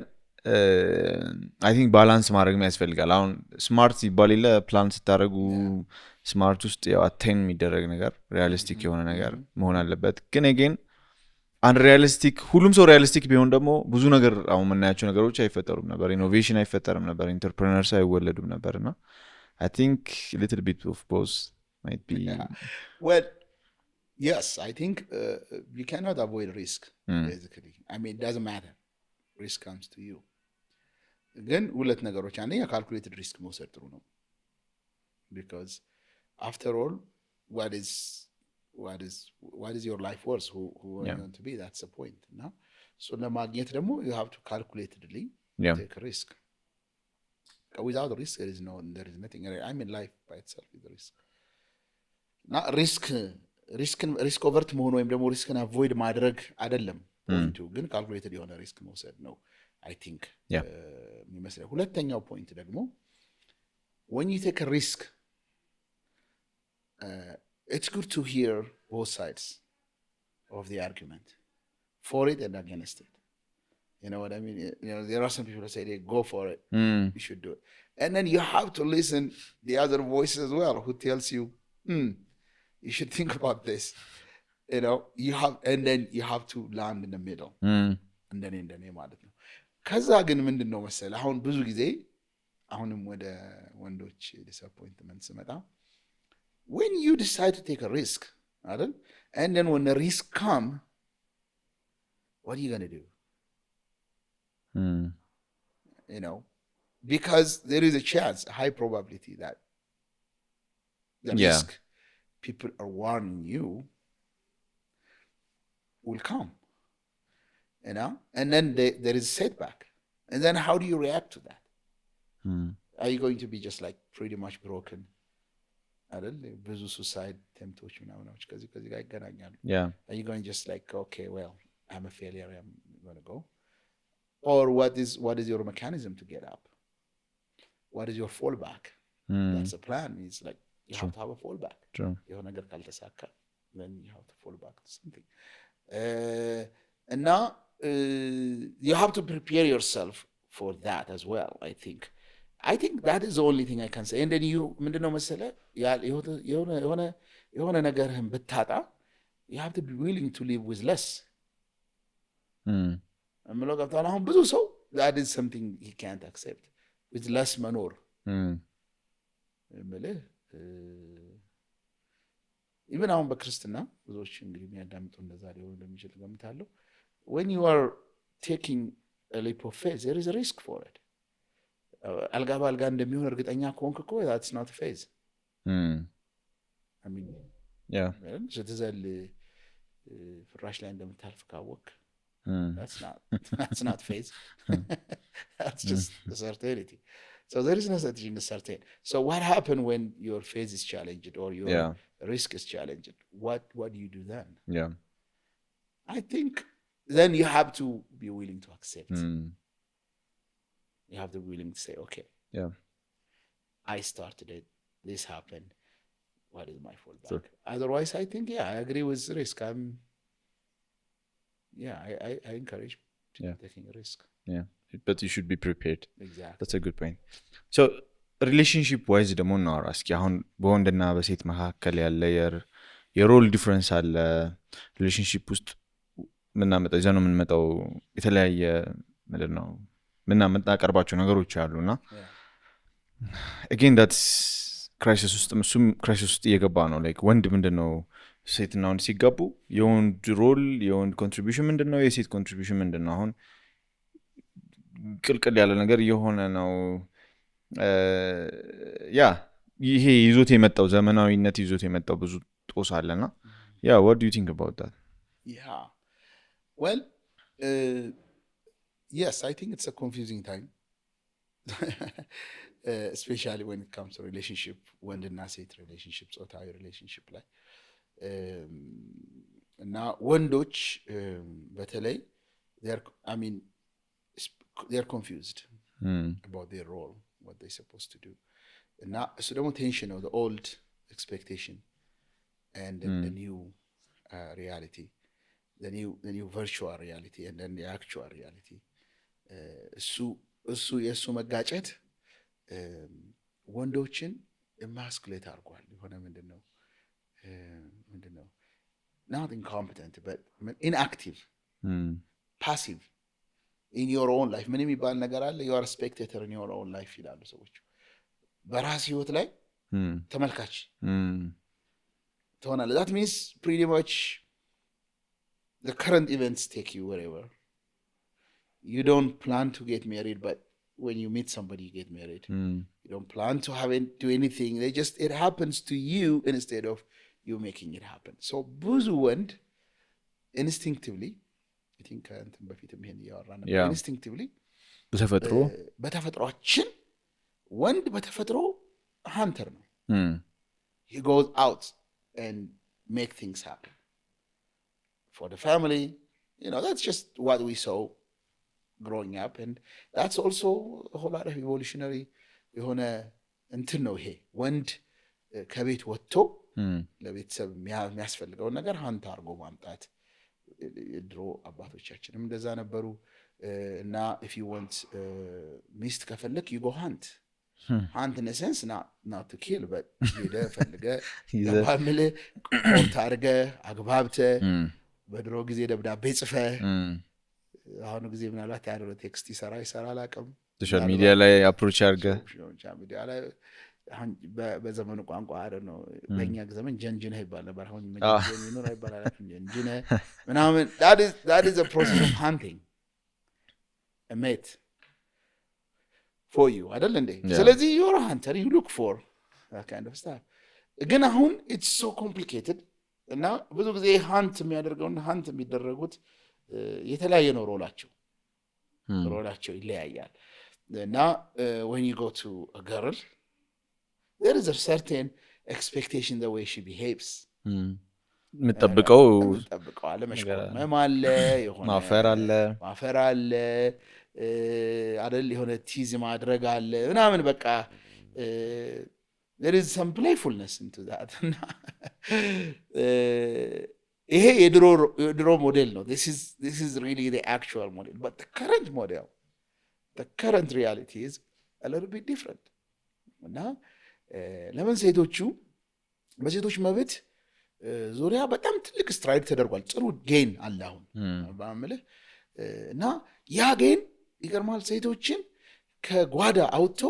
አይ ቲንክ ባላንስ ማድረግ ያስፈልጋል። አሁን ስማርት ሲባል የለ ፕላን ስታደርጉ ስማርት ውስጥ ያው አቴን የሚደረግ ነገር ሪያሊስቲክ የሆነ ነገር መሆን አለበት። ግን አጌን አንሪያሊስቲክ ሁሉም ሰው ሪያሊስቲክ ቢሆን ደግሞ ብዙ ነገር አሁን የምናያቸው ነገሮች አይፈጠሩም ነበር፣ ኢኖቬሽን አይፈጠርም ነበር፣ ኢንተርፕረነርስ አይወለዱም ነበር እና I think a little bit of both might be well yes I think you cannot avoid risk basically I mean it doesn't matter risk comes to you ግን ሁለት ነገሮች አንደኛ ካልኩሌትድ ሪስክ መውሰድ ጥሩ ነው because after all what is your life worth who are you going to be that's the point now so ለማግኘት ደግሞ you have to calculatedly take a risk without risk there is nothing I mean life by itself is a risk not risk overt መሆን ወይም ደግሞ ሪስክን አቮይድ ማድረግ አይደለም ፖይንቱ ግን ካልኩሌትድ የሆነ ሪስክ መውሰድ ነው I think የሚመስለው ሁለተኛው ፖይንት ደግሞ when you take a risk it's good to hear both sides of the argument for it and against it. You know what I mean? You know, there are some people that say they go for it. You should do it. And then you have to listen the other voice as well who tells you, you should think about this. You know, and then you have to land in the middle. And then in the name of it. ከዛ ግን ምንድነው መሰለህ አሁን ብዙ ጊዜ አሁንም ወደ ወንዶች ዲስአፖይንትመንት ስመጣ when you decide to take a risk አይደል and then when the risk come what are you going to do you know because there is a chance a high probability that the risk people are warning you will come you know and then there is a setback and then how do you react to that are you going to be just like pretty much broken አይደል ብዙ suicide attempts ምናምናዎች ከዚህ ጋር ይገናኛሉ are you going just like okay well I'm a failure I'm going to go or what is your mechanism to get up what is your fallback that's a plan it's like you have to have a fallback የሆነ ነገር ካልተሳካ then you have to fall back to something and now you have to prepare yourself for that as well I think that is the only thing I can say and then you ምንድነው መሰለህ የሆነ ነገርህን ብታጣ you have to be willing to live with less እምለው ገብቶሃል አሁን ብዙ ሰው that is something he can't accept with less መኖር እምልህ even አሁን በክርስትና ብዙዎች እንግዲህ የሚያዳምጡ እንደዛ ሊሆን እንደሚችል ገምታለሁ when you are taking a leap of faith there is a risk for it አልጋ ባልጋ እንደሚሆን እርግጠኛ ከሆንክ እኮ that's not a phase I mean ስትዘል ፍራሽ ላይ እንደምታልፍ ካወቅ that's not phase that's just a certainty so there is no such thing as certain so what happens when your phase is challenged or your risk is challenged what do you do then I think then you have to be willing to accept you have to be willing to say okay I started it this happened what is my fallback otherwise I think I agree with risk I encourage taking a risk but you should be prepared exactly that's a good point so relationship wise ደግሞ እናወራ እስኪ አሁን በወንድና በሴት መካከል ያለ የሮል ዲፈረንስ አለ ሪሌሽንሺፕ ውስጥ ምናመጣው ይዘነው የምንመጣው የተለያየ ምንድነው ምናመጣቀርባቸው ነገሮች አሉና again that's crisis ውስጥ እየገባ ነው like ወንድ ምንድነው ሴትና ወንድ ሲጋቡ የወንድ ሮል የወንድ ኮንትሪቢዩሽን ምንድነው የሴት ኮንትሪቢዩሽን ምንድነው አሁን ቅልቅል ያለ ነገር የሆነ ነው ይሄ ይዞት የመጣው ዘመናዊነት ይዞት የመጣው ብዙ ጦስ አለና what do you think about that well yes I think it's a confusing time especially when it comes to relationship ወንድና ሴት relationship ጾታዊ relationship ላይ እና ወንዶች በተለይ they're confused about their role what they're supposed to do. እና እሱ ደግሞ ቴንሽን ነው, the old expectation and the new reality, the new virtual reality and then the actual reality. እሱ የእሱ መጋጨት ወንዶችን ኢማስኩሌት አድርጓል። የሆነ ምንድን ነው not incompetent but inactive, passive in your own life. ምን የሚባል ነገር አለ? you are a spectator in your own life ይላሉ ሰዎች። በራስ ህይወት ላይ ተመልካች ትሆናለህ። that means pretty much the current events take you wherever. You don't plan to get married, but when you meet somebody you get married. You don't plan to do anything, it happens to you instead of you making it happen. So ብዙ ወንድ instinctively, I think እንትን በፊትም ይሄን እያወራ ነበር, instinctively በተፈጥሯችን ወንድ በተፈጥሮ hunter ነው. He goes out and make things happen for the family. That's just what we saw growing up, and that's also a whole lot of evolutionary የሆነ እንትን ነው። ይሄ ወንድ ከቤት ወጥቶ ለቤተሰብ የሚያስፈልገውን ነገር ሀንት አድርጎ ማምጣት። ድሮ አባቶቻችንም እንደዛ ነበሩ። እና if you want ሚስት ከፈለክ you go hunt in a sense, not to kill, but ሄደህ ፈልገህ ለፋሚሊ ኮንት አድርገህ አግባብተህ በድሮ ጊዜ ደብዳቤ ጽፈህ አሁን ጊዜ ምናልባት ያለው ቴክስት ይሰራ አላውቅም። ሶሻል ሚዲያ ላይ አፕሮች አድርገህ ሶሻል ሚዲያ ላይ በዘመኑ ቋንቋ ነው። በእኛ ዘመን ጀንጅነህ ይባል ነበር። አሁን ምን ይባላል? ጀንጅነህ ምናምን that is a process of hunting a mate for you አይደል እንዴ? ስለዚህ you're a hunter, you look for that kind of stuff. ግን አሁን it's so complicated እና ብዙ ጊዜ ሀንት የሚያደርገውና ሀንት የሚደረጉት የተለያየ ነው። ሮላቸው ይለያያል። እና when you go to a girl, there is a certain expectation the way she behaves. የምትጠብቀው አለ፣ መሽኮርመም አለ፣ የሆነ ማፈር አለ አይደል? የሆነ ቲዝ ማድረግ አለ ምናምን በቃ there is some playfulness into that. ይሄ የድሮ ሞዴል ነው። this is really the actual model, but the current model, the current reality is a little bit different. እና ለምን በሴቶች መብት ዙሪያ በጣም ትልቅ ስትራይድ ተደርጓል። ጥሩ ጌን አለ አሁን ባምልህ እና ያ ጌን ይገርማል። ሴቶችን ከጓዳ አውጥቶ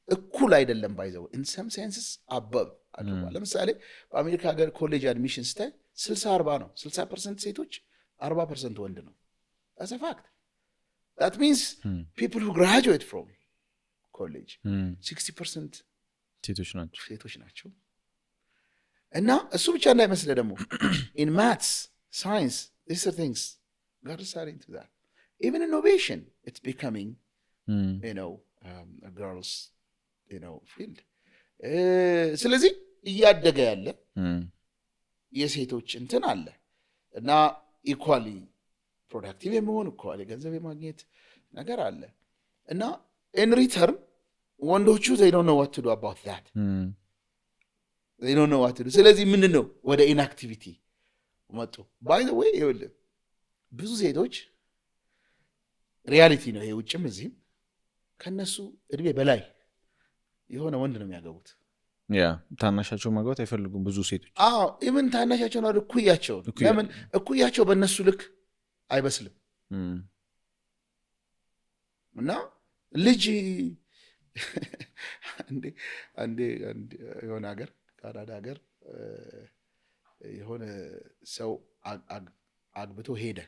እኩል አይደለም ባይዘው in some senses above አድርጓል። ለምሳሌ በአሜሪካ ሀገር ኮሌጅ አድሚሽን ስታይ 60-40 ነው። 60% ሴቶች 40% ወንድ ነው። that's a fact. that means people who graduate from college 60% ሴቶች ናቸው። እና እሱ ብቻ እንዳይመስልህ ደግሞ in maths, science, these are things girls are into that. Even innovation, it's becoming a girls field. ስለዚህ እያደገ ያለ የሴቶች እንትን አለ እና ኢኳሊ ፕሮዳክቲቭ የመሆን ኢኳሊ ገንዘብ የማግኘት ነገር አለ እና in return ወንዶቹ they don't know what to do about that. they don't know what to do. ስለዚህ ምን ነው ወደ ኢንአክቲቪቲ መጡ። by the way ይኸውልህ ብዙ ሴቶች ሪያሊቲ ነው ይሄ ውጭም እዚህም ከነሱ እድሜ በላይ የሆነ ወንድ ነው የሚያገቡት። ታናሻቸው ማግባት አይፈልጉም ብዙ ሴቶች። ኢቭን ታናሻቸው ነው እኩያቸው። ለምን እኩያቸው በእነሱ ልክ አይበስልም። እና ልጅ አንዴ የሆነ ሀገር ካናዳ ሀገር የሆነ ሰው አግብቶ ሄደ።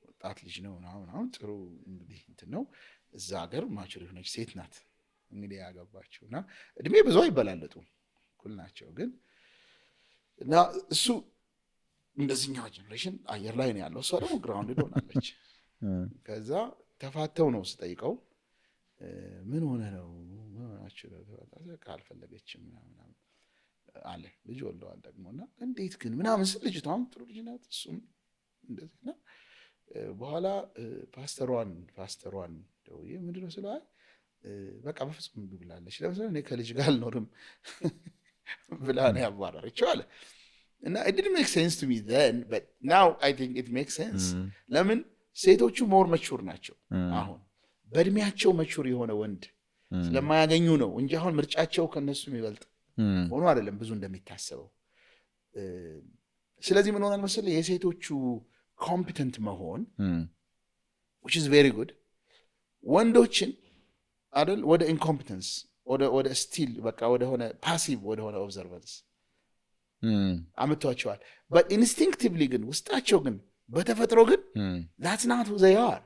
ወጣት ልጅ ነው አሁን ጥሩ እንግዲህ እንትን ነው። እዛ ሀገር ማቹር የሆነች ሴት ናት እንግዲህ ያገባችው እና እድሜ ብዙ አይበላለጡም እኩል ናቸው። ግን እና እሱ እንደዚህኛው ጀነሬሽን አየር ላይ ነው ያለው፣ እሷ ደግሞ ግራውንድ ሆናለች። ከዛ ተፋተው ነው ስጠይቀው ምን ሆነ ነው ምናችሁ ካልፈለገችም ምናምን አለ። ልጅ ወልደዋል ደግሞና እንዴት ግን ምናምን ስል ልጅቷም ጥሩ ልጅ ናት እሱም እንደዚህና በኋላ ፓስተሯን ደውዬ ምንድን ነው ስለው በቃ በፍጹም እምቢ ብላለች። ለምሳሌ እኔ ከልጅ ጋር አልኖርም ብላ ነው ያባረረችው አለ። እና it didn't make sense to me then, but now I think it makes sense. ለምን ሴቶቹ ሞር መቹር ናቸው። አሁን በእድሜያቸው መቹር የሆነ ወንድ ስለማያገኙ ነው እንጂ አሁን ምርጫቸው ከነሱ የሚበልጥ ሆኖ አይደለም ብዙ እንደሚታሰበው። ስለዚህ ምን ሆናል መሰለህ የሴቶቹ ኮምፒተንት መሆን which is very good ወንዶችን አይደል ወደ ኢንኮምፒተንስ ወደ ስቲል በቃ ወደ ሆነ ፓሲቭ ወደ ሆነ ኦብዘርቫንስ አመጣቸዋል። but instinctively ግን ውስጣቸው ግን በተፈጥሮ ግን that's not who they are.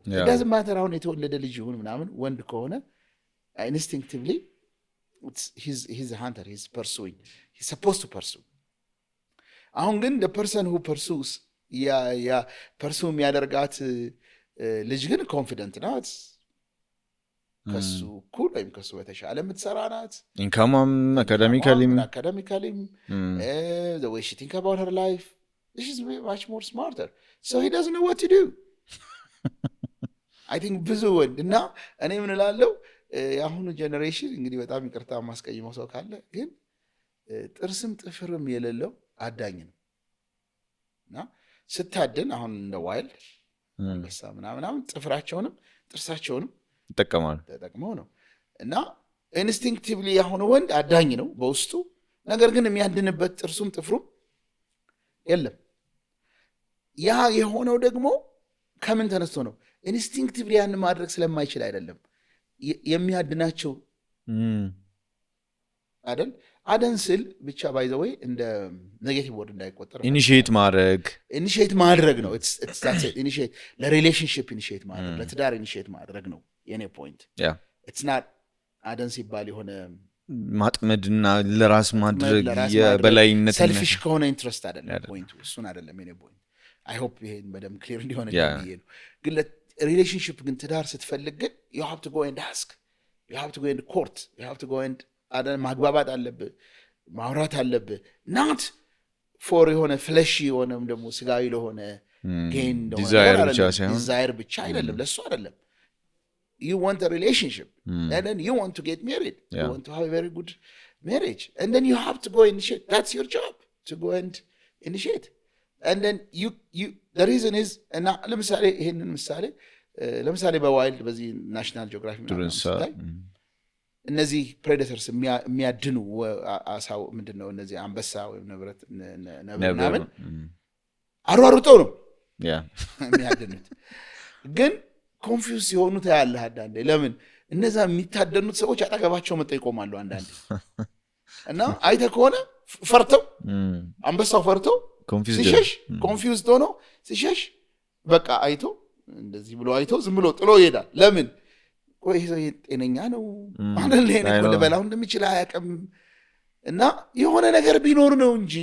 it doesn't matter አሁን የተወለደ ልጅ ይሁን ምናምን ወንድ ከሆነ instinctively he's a hunter, he's pursuing, he's supposed to pursue. አሁን ግን the person who pursues ያ pursue የሚያደርጋት ልጅ ግን ኮንፊደንት ናት ከሱ ኩል ወይም ከሱ በተሻለ የምትሰራ ናት። ኢንካምም አካዳሚካሊም the way she think about her life, she's much more smarter, so he doesn't know what to do. I think ብዙ ወንድ እና እኔ ምን እላለሁ የአሁኑ ጀነሬሽን እንግዲህ በጣም ይቅርታ ማስቀይመው ሰው ካለ ግን ጥርስም ጥፍርም የሌለው አዳኝ ነው እና ስታደን አሁን እንደ ዋይልድ አንበሳ ምናምን ጥፍራቸውንም ጥርሳቸውንም ተጠቅመው ነው እና ኢንስቲንክቲቭሊ የሆነ ወንድ አዳኝ ነው በውስጡ። ነገር ግን የሚያድንበት ጥርሱም ጥፍሩም የለም። ያ የሆነው ደግሞ ከምን ተነስቶ ነው? ኢንስቲንክቲቭሊ ያን ማድረግ ስለማይችል አይደለም የሚያድናቸው አይደል? አደን ስል ብቻ ባይ ዘ ወይ እንደ ኔጌቲቭ ወርድ እንዳይቆጠር ኢኒሺየት ማድረግ ነው። it's ኢኒሺየት ለሪሌሽንሺፕ ኢኒሺየት ማድረግ ለትዳር ኢኒሺየት ማድረግ ነው የኔ ፖይንት። it's not አደን ሲባል የሆነ ማጥመድና ለራስ ማድረግ የበላይነት ሰልፊሽ ከሆነ ኢንትረስት አይደለም ፖይንቱ፣ እሱን አይደለም የኔ ፖይንት። አይ ሆፕ ይሄን በደም ክሊር እንዲሆን ነው። ግን ሪሌሽንሺፕ ግን ትዳር ስትፈልግ ግን you have to go and ask, you have to go and court, you have to go and ማግባባት አለብህ ማውራት አለብህ። ናት ፎር የሆነ ፍለሺ የሆነም ደግሞ ስጋዊ ለሆነ ጌን ዲዛይር ብቻ አይደለም ለሱ አይደለም። you want a relationship and then you want to get married, you want to have a very good marriage, and then you have to go initiate. That's your job, to go and initiate. And then you the reason is እና ለምሳሌ ይሄንን ለምሳሌ በዋይልድ በዚህ ናሽናል ጂኦግራፊ ላይ እነዚህ ፕሬዴተርስ የሚያድኑ አሳው ምንድነው እነዚህ አንበሳ ወይም ነብር አሯሩጠው ነው የሚያድኑት። ግን ኮንፊውዝ ሲሆኑ ታያለህ አንዳንዴ። ለምን እነዛ የሚታደኑት ሰዎች አጠገባቸው መጥተው ይቆማሉ አንዳንዴ እና አይተህ ከሆነ ፈርተው አንበሳው ፈርተው ሲሸሽ ኮንፊውዝድ ሆኖ ሲሸሽ በቃ አይቶ እንደዚህ ብሎ አይቶ ዝም ብሎ ጥሎ ይሄዳል። ለምን ቆይ ይሄ ጤነኛ ነው ማለት ነው ለበላው እንደሚችል አያውቅም። እና የሆነ ነገር ቢኖር ነው እንጂ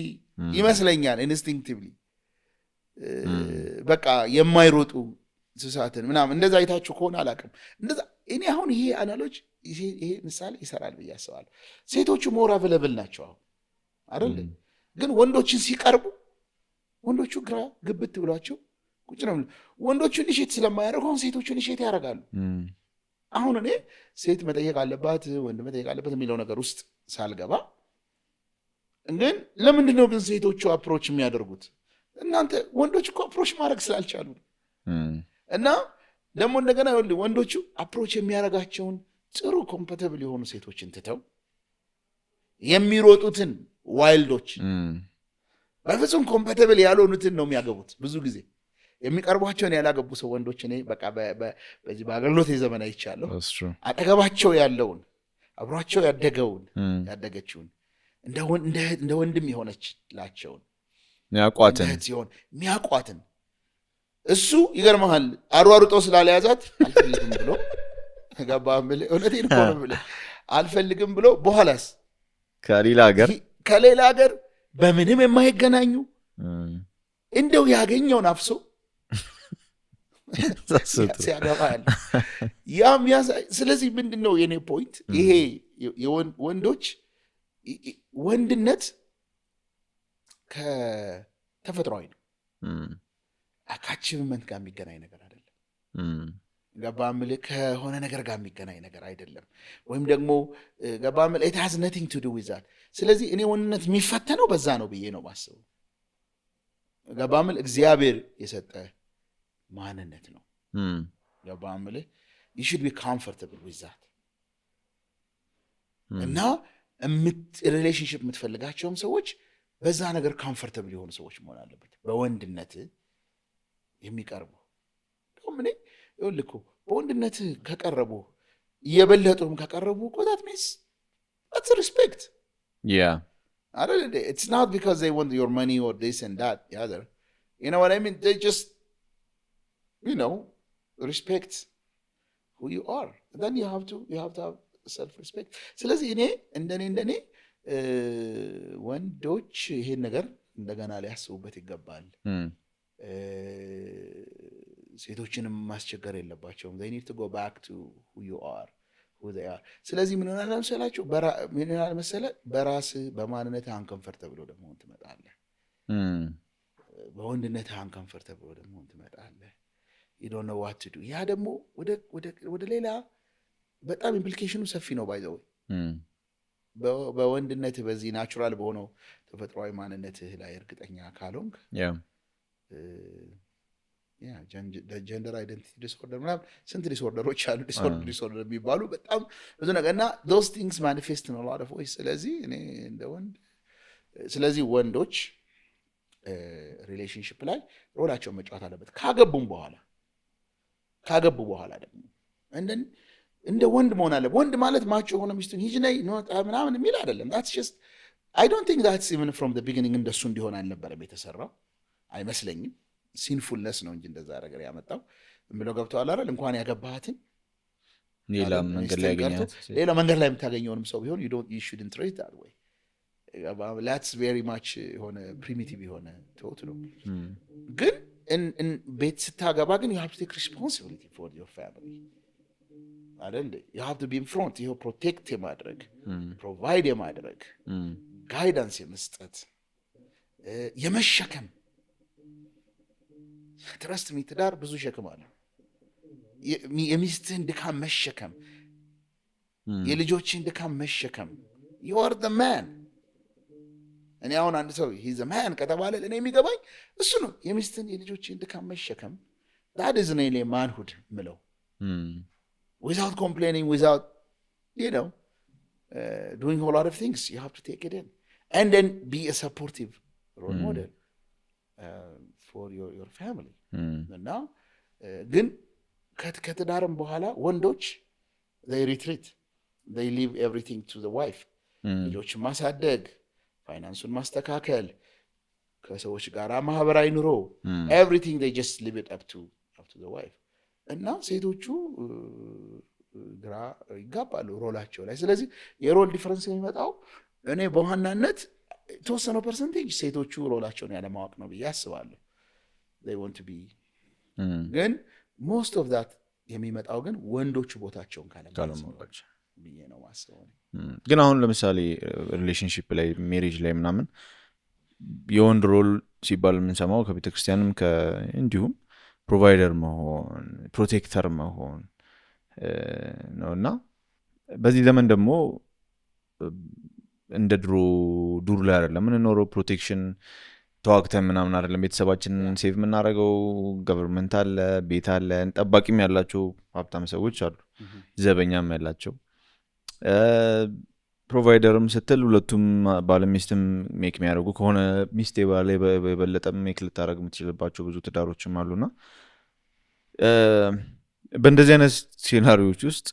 ይመስለኛል ኢንስቲንክቲቭሊ በቃ የማይሮጡ እንስሳትን ምናምን እንደዛ አይታችሁ ከሆነ አላውቅም። እንደዛ እኔ አሁን ይሄ አናሎጂ ይሄ ምሳሌ ይሰራል ብዬ አስባለሁ። ሴቶቹ ሞር አቬለብል ናቸው አሁን አይደል? ግን ወንዶችን ሲቀርቡ ወንዶቹ ግራ ግብት ብሏቸው ቁጭ ነው። ወንዶቹ ኢኒሼት ስለማያደርጉ አሁን ሴቶቹ ኢኒሼት ያደርጋሉ። አሁን እኔ ሴት መጠየቅ አለባት ወንድ መጠየቅ አለበት የሚለው ነገር ውስጥ ሳልገባ ግን ለምንድን ነው ግን ሴቶቹ አፕሮች የሚያደርጉት? እናንተ ወንዶች እኮ አፕሮች ማድረግ ስላልቻሉ እና ደግሞ እንደገና ወንዶቹ አፕሮች የሚያደርጋቸውን ጥሩ ኮምፓቲብል የሆኑ ሴቶችን ትተው የሚሮጡትን ዋይልዶች በፍጹም ኮምፓቲብል ያልሆኑትን ነው የሚያገቡት። ብዙ ጊዜ የሚቀርቧቸውን ያላገቡ ሰው ወንዶች እኔ በቃ በዚህ በአገልግሎት ዘመን አይቻለሁ። አጠገባቸው ያለውን አብሯቸው ያደገችውን እንደ ወንድም የሆነችላቸውን ሚያቋትን እሱ ይገርመሃል አሯሩጠው ስላለያዛት አልፈልግም ብሎ ገባምል እውነቴን እኮ ነው ብለ አልፈልግም ብሎ በኋላስ ከሌላ ሀገር በምንም የማይገናኙ እንደው ያገኘውን አፍሶ ሲያገባል ያም ያሳይ። ስለዚህ ምንድነው የኔ ፖይንት ይሄ ወንዶች ወንድነት ከተፈጥሯዊ ነው አካችቭመንት ጋር የሚገናኝ ነገር አይደለም። ገባ ምልክ ከሆነ ነገር ጋር የሚገናኝ ነገር አይደለም። ወይም ደግሞ ገባ ምል it has nothing to do with that። ስለዚህ እኔ ወንድነት የሚፈተነው በዛ ነው ብዬ ነው ማስበው። ገባ ምል እግዚአብሔር የሰጠ ማንነት ነው። ገባ ምል you should be comfortable with that። እና ሪሌሽንሽፕ የምትፈልጋቸውም ሰዎች በዛ ነገር ኮምፎርታብል የሆኑ ሰዎች መሆን አለበት። በወንድነት የሚቀርቡ ምን ይልኩ በወንድነት ከቀረቡ የበለጡም ከቀረቡ that means that's respect። yeah it's not because they want your money or this and that the other, you know what I mean, they just respect who you are, and then you have to have self respect። ስለዚህ እኔ እንደኔ ወንዶች ይሄን ነገር እንደገና ሊያስቡበት ይገባል። ሴቶችንም ማስቸገር የለባቸውም። they need to go back to who you are, who they are። ስለዚህ ምን ሆናል መሰላችሁ? ምን ሆናል መሰለ በራስህ በማንነትህ አንከምፈርተብል ወደ መሆን ትመጣለህ። በወንድነትህ አንከምፈርተብል ወደ መሆን ትመጣለህ። you don't know what to do። ያ ደግሞ ወደ ሌላ በጣም ኢምፕሊኬሽኑ ሰፊ ነው። ባይ ዘ ወይ በወንድነትህ በዚህ ናቹራል በሆነው ተፈጥሯዊ ማንነትህ ላይ እርግጠኛ ካልሆንክ ጀንደር አይደንቲቲ ዲስኦርደር ምናምን ስንት ዲስኦርደሮች አሉ። ዲስኦርደር የሚባሉ በጣም ብዙ ነገር እና those things manifest in a lot of ways። ስለዚህ እኔ እንደ ወንድ ስለዚህ ወንዶች ሪሌሽንሽፕ ላይ ሮላቸውን መጫወት አለበት ካገቡ በኋላ ደግሞ እንደ ወንድ መሆን አለበት። ወንድ ማለት ማቹ የሆነ ሚስቱን ሂጅ ነይ ምናምን የሚል አይደለም። that's just I don't think that's even from the beginning እንደሱ እንዲሆን አልነበረም የተሰራው አይመስለኝም። ሲንፉልነስ ነው እንጂ እንደዛ ነገር ያመጣው ብለው ገብተዋል አይደል? እንኳን ያገባሃትን ሌላ መንገድ ላይ የምታገኘውንም ሰው ቢሆን you shouldn't treat that way። that's very much የሆነ primitive የሆነ thought ነው። ግን ቤት ስታገባ ግን you have to take responsibility for your family አይደል? you have to be in front። ይሄው protect የማድረግ provide የማድረግ guidance የመስጠት የመሸከም ትረስት ትዳር ብዙ ሸክም አለ። የሚስትህን ድካም መሸከም፣ የልጆችን ድካም መሸከም። you are the man። እኔ አሁን አንድ ሰው he's a man ከተባለ እኔ የሚገባኝ እሱ ነው። የሚስትህን የልጆችን ድካም መሸከም that is really manhood ምለው without complaining, without doing a whole lot of things. You have to take it in and then be a supportive role model for your family። እና ግን ከትዳርም በኋላ ወንዶች they retreat, they leave everything to the wife። ልጆችን ማሳደግ፣ ፋይናንሱን ማስተካከል፣ ከሰዎች ጋር ማህበራዊ ኑሮ everything they just leave it up to the wife። እና ሴቶቹ ግራ ይጋባሉ ሮላቸው ላይ። ስለዚህ የሮል ዲፈረንስ የሚመጣው እኔ በዋናነት የተወሰነው ፐርሰንቴጅ ሴቶቹ ሮላቸውን ያለማወቅ ነው ብዬ አስባለሁ። they want to be ግን most of that የሚመጣው ግን ወንዶቹ ቦታቸውን ካለማወቅ ብዬ ነው ማስበው። ግን አሁን ለምሳሌ ሪሌሽንሺፕ ላይ ሜሪጅ ላይ ምናምን የወንድ ሮል ሲባል የምንሰማው ከቤተክርስቲያንም እንዲሁም ፕሮቫይደር መሆን ፕሮቴክተር መሆን ነውና በዚህ ዘመን ደግሞ እንደ ዱር ላይ አይደለም የምንኖረው። ፕሮቴክሽን ተዋግተን ምናምን አይደለም ቤተሰባችንን ሴቭ የምናደርገው። ገቨርንመንት አለ፣ ቤት አለ፣ ጠባቂም ያላቸው ሀብታም ሰዎች አሉ፣ ዘበኛም ያላቸው። ፕሮቫይደርም ስትል ሁለቱም ባለሚስትም ሜክ የሚያደርጉ ከሆነ ሚስቴ ባለ የበለጠ ሜክ ልታደርግ የምትችልባቸው ብዙ ትዳሮችም አሉና በእንደዚህ አይነት ሴናሪዎች ውስጥ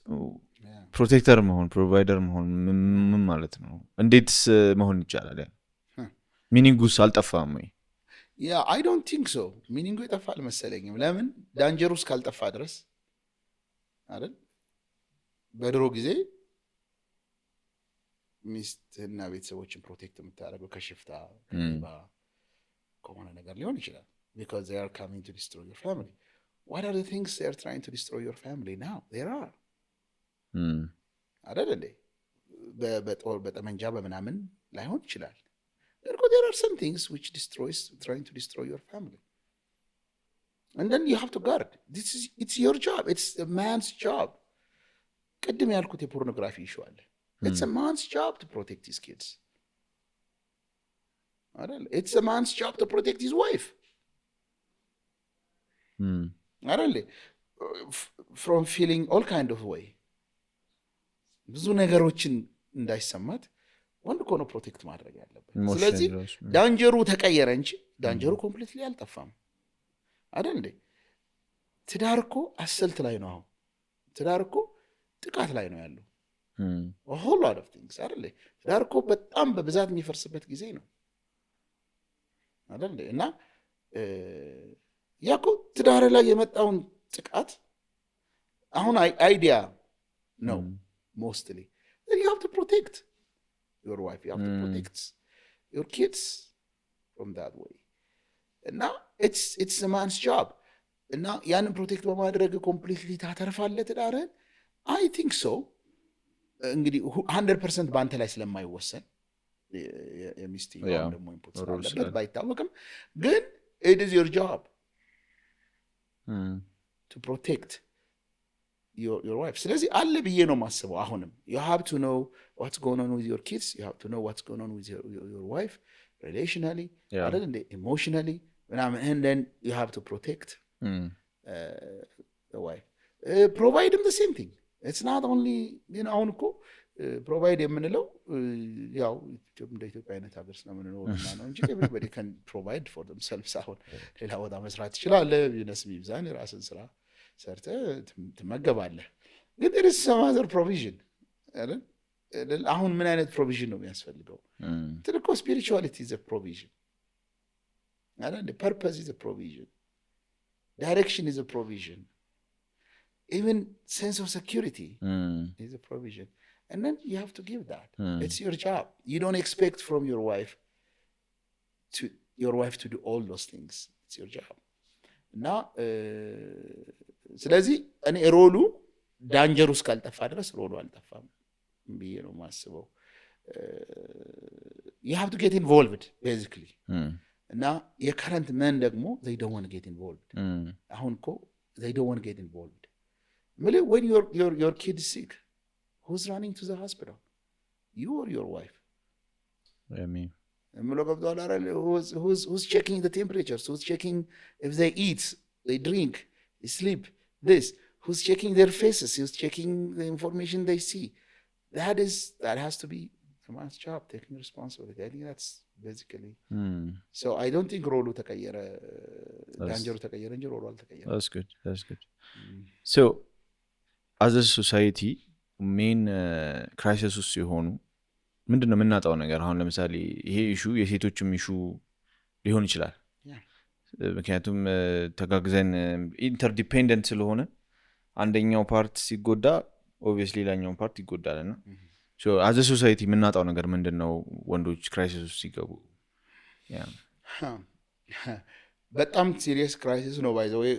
ፕሮቴክተር መሆን ፕሮቫይደር መሆን ምን ማለት ነው? እንዴትስ መሆን ይቻላል? ሚኒንጉስ አልጠፋም ወይ? I don't think so። ሚኒንጉ የጠፋ አልመሰለኝም። ለምን ዳንጀር ውስጥ ካልጠፋ ድረስ አይደል? በድሮ ጊዜ ሚስትና ቤተሰቦችን ፕሮቴክት የምታደርገው ከሽፍታ ከሆነ ነገር ሊሆን ይችላል። because they are coming to destroy your family. What are the things they are trying to destroy your family now? There are አይደል እንዴ? በጦር በጠመንጃ በምናምን ላይሆን ይችላል። There are some things which trying to destroy your family. and then you have to guard. It's your job. It's a man's job. ቅድም ያልኩት የፖርኖግራፊ ኢሹ አለ። It's a man's job to protect his kids. It's a man's job to protect his wife. From feeling all kind of way. ብዙ ነገሮችን እንዳይሰማት ወንድ እኮ ነው ፕሮቴክት ማድረግ ያለበት። ስለዚህ ዳንጀሩ ተቀየረ እንጂ ዳንጀሩ ኮምፕሊትሊ አልጠፋም አይደል እንዴ? ትዳር እኮ አሰልት ላይ ነው። አሁን ትዳር እኮ ጥቃት ላይ ነው ያለው። a whole lot of things አይደል? ትዳር እኮ በጣም በብዛት የሚፈርስበት ጊዜ ነው አይደል? እና ያኮ ትዳር ላይ የመጣውን ጥቃት አሁን አይዲያ ነው mostly. Then you have to protect your wife. You have to protect your kids from that way. And now it's a man's job. And now ያንን ፕሮቴክት በማድረግ ኮምፕሊትሊ ታተርፋለህ ትዳርህን? I think so. እንግዲህ 100% በአንተ ላይ ስለማይወሰን የሚስት ደግሞ ኢንፑት ስላለበት ባይታወቅም ግን it is your job to protect your wife. ስለዚህ አለ ብዬ ነው ማስበው። አሁንም you have to know what's going on with your kids, you have to know what's going on with your wife relationally, emotionally, and then you have to protect the wife. Provide them the same thing. It's not only አሁን እኮ ፕሮቫይድ የምንለው ያው እንደ ኢትዮጵያ አይነት ሀገር ስለምንኖርና ነው እንጂ everybody can provide for themselves። አሁን ሌላ ቦታ መስራት ትችላለህ፣ ቢዝነስ ቢብዛን የራስን ስራ ሰርተህ ትመገባለህ። ግን there is some other provision አይደል? አሁን ምን አይነት ፕሮቪዥን ነው የሚያስፈልገው? ትልቁ spirituality is a provision አይደል? purpose is a provision, direction is a provision, even sense of security is a provision, and then you have to give that. It's your job. You don't expect from your wife to do all those things. It's your job. እና ስለዚህ እኔ ሮሉ ዳንጀር ውስጥ ካልጠፋ ድረስ ሮሉ አልጠፋም ብዬ ነው ማስበው። you have to get involved basically. እና የከረንት men ደግሞ they don't want to get involved. አሁን እኮ they don't want to get involved. When your kid is sick, who's running to the hospital? You or your wife? I mean, who's checking the temperatures? Who's checking if they eat, they drink, they sleep? This. Who's checking their faces? Who's checking the information they see? That has to be a man's job, taking responsibility. I think that's basically. So I don't think role ተቀየረ ዳንጀሩ ተቀየረ እንጂ role አልተቀየረ። That's good. So as a society main crisis ውስጥ ሲሆኑ ምንድን ነው የምናጣው ነገር? አሁን ለምሳሌ ይሄ ኢሹ የሴቶችም ኢሹ ሊሆን ይችላል። ምክንያቱም ተጋግዘን ኢንተርዲፔንደንት ስለሆነ አንደኛው ፓርት ሲጎዳ ኦብቪየስሊ ሌላኛው ፓርት ይጎዳልና ሶ አዘ ሶሳይቲ የምናጣው ነገር ምንድን ነው? ወንዶች ክራይሲስ ውስጥ ሲገቡ በጣም ሲሪየስ ክራይሲስ ነው። ባይ ዘ ወይ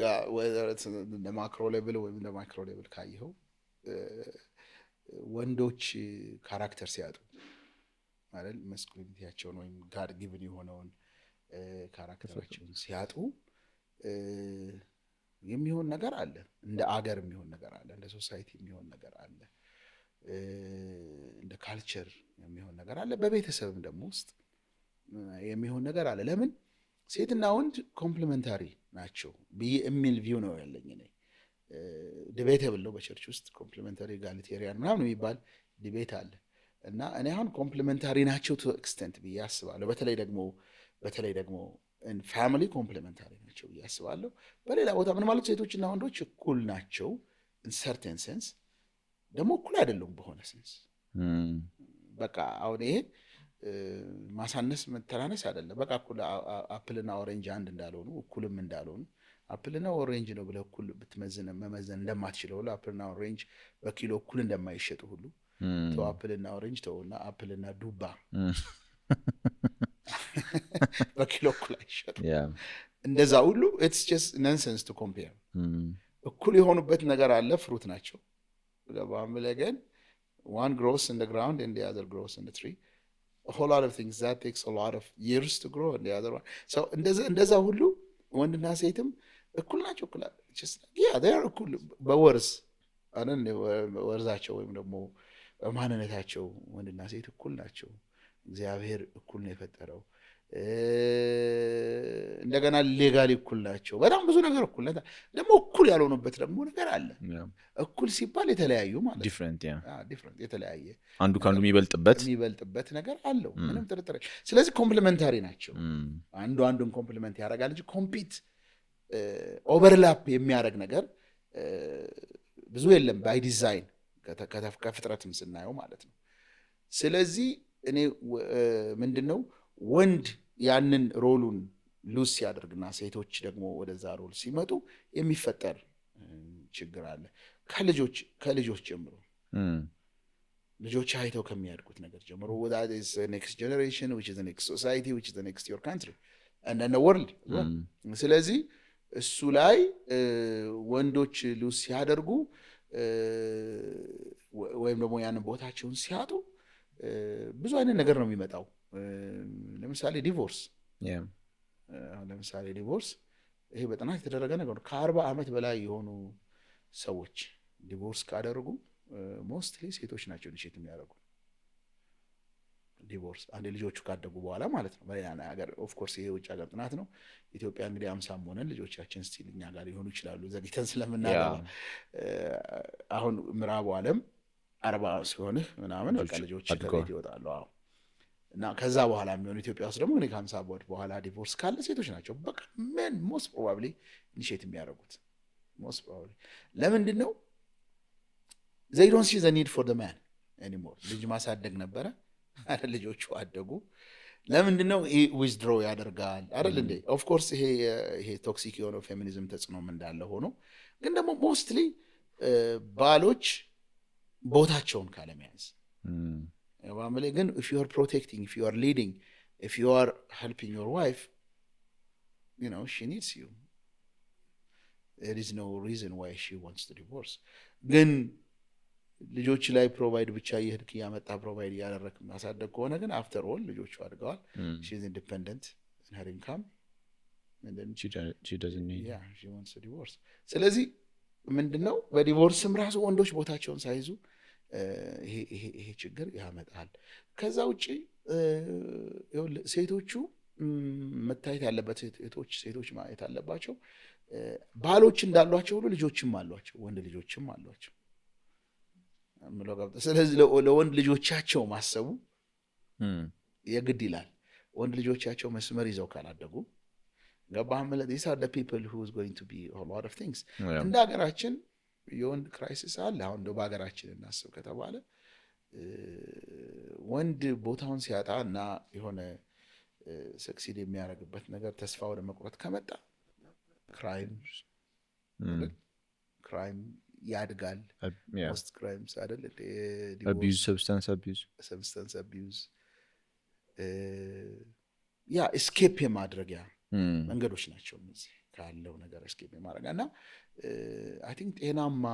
እንደ ማክሮ ሌቭል ወይም እንደ ማይክሮ ሌቭል ካየኸው ወንዶች ካራክተር ሲያጡ ማለት መስኩሊኒቲያቸውን ወይም ጋድ ጊቭን የሆነውን ካራክተራቸውን ሲያጡ የሚሆን ነገር አለ። እንደ አገር የሚሆን ነገር አለ፣ እንደ ሶሳይቲ የሚሆን ነገር አለ፣ እንደ ካልቸር የሚሆን ነገር አለ፣ በቤተሰብም ደግሞ ውስጥ የሚሆን ነገር አለ። ለምን ሴትና ወንድ ኮምፕሊመንታሪ ናቸው ብዬ የሚል ቪው ነው ያለኝ እኔ። ዲቤቴብል ነው በቸርች ውስጥ ኮምፕሊመንታሪ ኤጋሊቴሪያን ምናምን የሚባል ዲቤት አለ እና እኔ አሁን ኮምፕሊመንታሪ ናቸው ቱ ኤክስቴንት ብዬ አስባለሁ። በተለይ ደግሞ ፋሚሊ ኮምፕሊመንታሪ ናቸው ብዬ አስባለሁ። በሌላ ቦታ ምን ማለት ሴቶችና ወንዶች እኩል ናቸው ኢን ሰርቴን ሴንስ፣ ደግሞ እኩል አይደሉም በሆነ ሴንስ። በቃ አሁን ይሄ ማሳነስ መተናነስ አይደለም። በቃ እኩል አፕልና ኦሬንጅ አንድ እንዳልሆኑ እኩልም እንዳልሆኑ አፕልና ኦሬንጅ ነው ብለህ እኩል መመዘን እንደማትችለው ሁሉ አፕልና ኦሬንጅ በኪሎ እኩል እንደማይሸጡ ሁሉ ተው አፕልና ኦሬንጅ ተውና አፕልና ዱባ በኪሎ እኩል አይሸጡ። እንደዛ ሁሉ it's just nonsense to compare። እኩል የሆኑበት ነገር አለ፣ ፍሩት ናቸው። ለባምለገን one grows in the ground and the other grows in the tree. A whole lot of things that takes a lot of years to grow and the other one. So እንደዛ ሁሉ ወንድና ሴትም እኩል ናቸው። እኩል በወርዝ ወርዛቸው ወይም ደግሞ በማንነታቸው ወንድና ሴት እኩል ናቸው። እግዚአብሔር እኩል ነው የፈጠረው። እንደገና ሌጋሊ እኩል ናቸው። በጣም ብዙ ነገር እኩል ደግሞ እኩል ያልሆኑበት ደግሞ ነገር አለ። እኩል ሲባል የተለያዩ ማለት ዲፍረንት የተለያየ አንዱ ከአንዱ የሚበልጥበት ነገር አለው። ምንም ጥርጥር። ስለዚህ ኮምፕሊመንታሪ ናቸው። አንዱ አንዱን ኮምፕሊመንት ያደርጋል እንጂ ኮምፒት ኦቨርላፕ የሚያደርግ ነገር ብዙ የለም ባይ ዲዛይን ከፍጥረትም ስናየው ማለት ነው። ስለዚህ እኔ ምንድነው ወንድ ያንን ሮሉን ሉዝ ሲያደርግና ሴቶች ደግሞ ወደዛ ሮል ሲመጡ የሚፈጠር ችግር አለ። ከልጆች ጀምሮ ልጆች አይተው ከሚያድጉት ነገር ጀምሮ that is the next generation which is the next society which is the next your country and then the world. ስለዚህ እሱ ላይ ወንዶች ሉዝ ሲያደርጉ ወይም ደግሞ ያንን ቦታቸውን ሲያጡ ብዙ አይነት ነገር ነው የሚመጣው። ለምሳሌ ዲቮርስ ይሄ በጥናት የተደረገ ነገር ነው። ከ40 ዓመት በላይ የሆኑ ሰዎች ዲቮርስ ካደረጉ ሞስትሊ ሴቶች ናቸው ኢኒሼት የሚያደርጉ ዲቮርስ አንድ ልጆቹ ካደጉ በኋላ ማለት ነው። በሌላ ሀገር ኦፍ ኮርስ ይሄ ውጭ ሀገር ጥናት ነው። ኢትዮጵያ እንግዲህ 50 ሆነን ልጆቻችን ስቲል እኛ ጋር ሊሆኑ ይችላሉ ዘግይተን ስለምናገባ። አሁን ምዕራቡ ዓለም 40 ሲሆንህ ምናምን በቃ ልጆች ከቤት ይወጣሉ። እና ከዛ በኋላ የሚሆኑ ኢትዮጵያ ውስጥ ደግሞ እኔ ከ50 ዓመት በኋላ ዲቮርስ ካለ ሴቶች ናቸው በቃ ሞስት ፕሮባብሊ ኢኒሼት የሚያደርጉት። ሞስት ፕሮባብሊ ለምንድን ነው? they don't see the need for the man anymore። ልጅ ማሳደግ ነበረ አይደል? ልጆቹ አደጉ። ለምንድን ነው ዊዝድሮ ያደርጋል አይደል እንዴ? ኦፍ ኮርስ ይሄ ቶክሲክ የሆነው ፌሚኒዝም ተጽዕኖም እንዳለ ሆኖ ግን ደግሞ ሞስትሊ ባሎች ቦታቸውን ካለመያዝ ግን if you are protecting, if you are leading, if you are helping your wife, she needs you. There is no reason why she wants to divorce. ግን ልጆች ላይ ፕሮቫይድ ብቻ የህድክ ያመጣ ፕሮቫይድ ያደረክ ማሳደግ ከሆነ ግን አፍተር ኦል ልጆቹ አድገዋል። she is independent in her income and then she doesn't need she wants to divorce። ስለዚህ ምንድነው በዲቮርስም ራሱ ወንዶች ቦታቸውን ሳይዙ ይሄ ችግር ያመጣል። ከዛ ውጪ ሴቶቹ መታየት ያለበት ሴቶች ማየት አለባቸው። ባሎች እንዳሏቸው ሁሉ ልጆችም አሏቸው፣ ወንድ ልጆችም አሏቸው። ስለዚህ ለወንድ ልጆቻቸው ማሰቡ የግድ ይላል። ወንድ ልጆቻቸው መስመር ይዘው ካላደጉ ገባህ? these are the people who is going to be a lot of things። እንደ ሀገራችን የወንድ ክራይሲስ አለ። አሁን እንደው በሀገራችን እናስብ ከተባለ ወንድ ቦታውን ሲያጣ እና የሆነ ሰክሲድ የሚያደርግበት ነገር ተስፋ ወደ መቁረጥ ከመጣ ክራይም ያድጋል። ሞስት ክራይምስ አይደል abuse substance abuse ኤስኬፕ የማድረጊያ መንገዶች ናቸው እነዚህ ካለው ነገር እስኪ በማረጋና እና አይ ቲንክ ጤናማ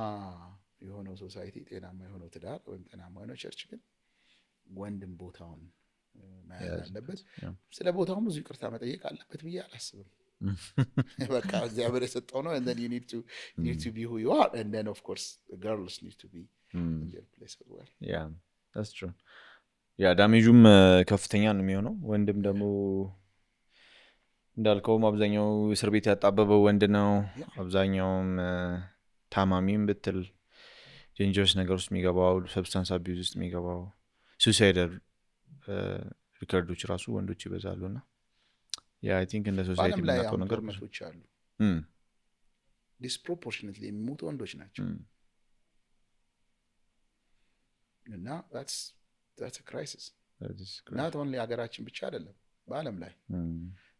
የሆነው ሶሳይቲ፣ ጤናማ የሆነው ትዳር ወይም ጤናማ የሆነው ቸርች ግን ወንድም ቦታውን መያዝ አለበት። ስለ ቦታውም ብዙ ይቅርታ መጠየቅ አለበት ብዬ አላስብም። በቃ እግዚአብሔር የሰጠው ነው and then you need to be who you are and then of course the girls need to be in their place as well. That's true. ዳሜጁም ከፍተኛ ነው የሚሆነው። ወንድም ደግሞ እንዳልከውም አብዛኛው እስር ቤት ያጣበበው ወንድ ነው። አብዛኛውም ታማሚም ብትል ዴንጀረስ ነገር ውስጥ የሚገባው፣ ሰብስታንስ አቢዩዝ ውስጥ የሚገባው፣ ሱሳይደር ሪከርዶች ራሱ ወንዶች ይበዛሉና አይ ቲንክ እንደ ሶሳይቲ የምናውቀው ነገር ብዙዎች አሉ። ዲስፕሮፖርሽኔትሊ የሚሞቱ ወንዶች ናቸው እና that's a crisis. not only ሀገራችን ብቻ አይደለም በዓለም ላይ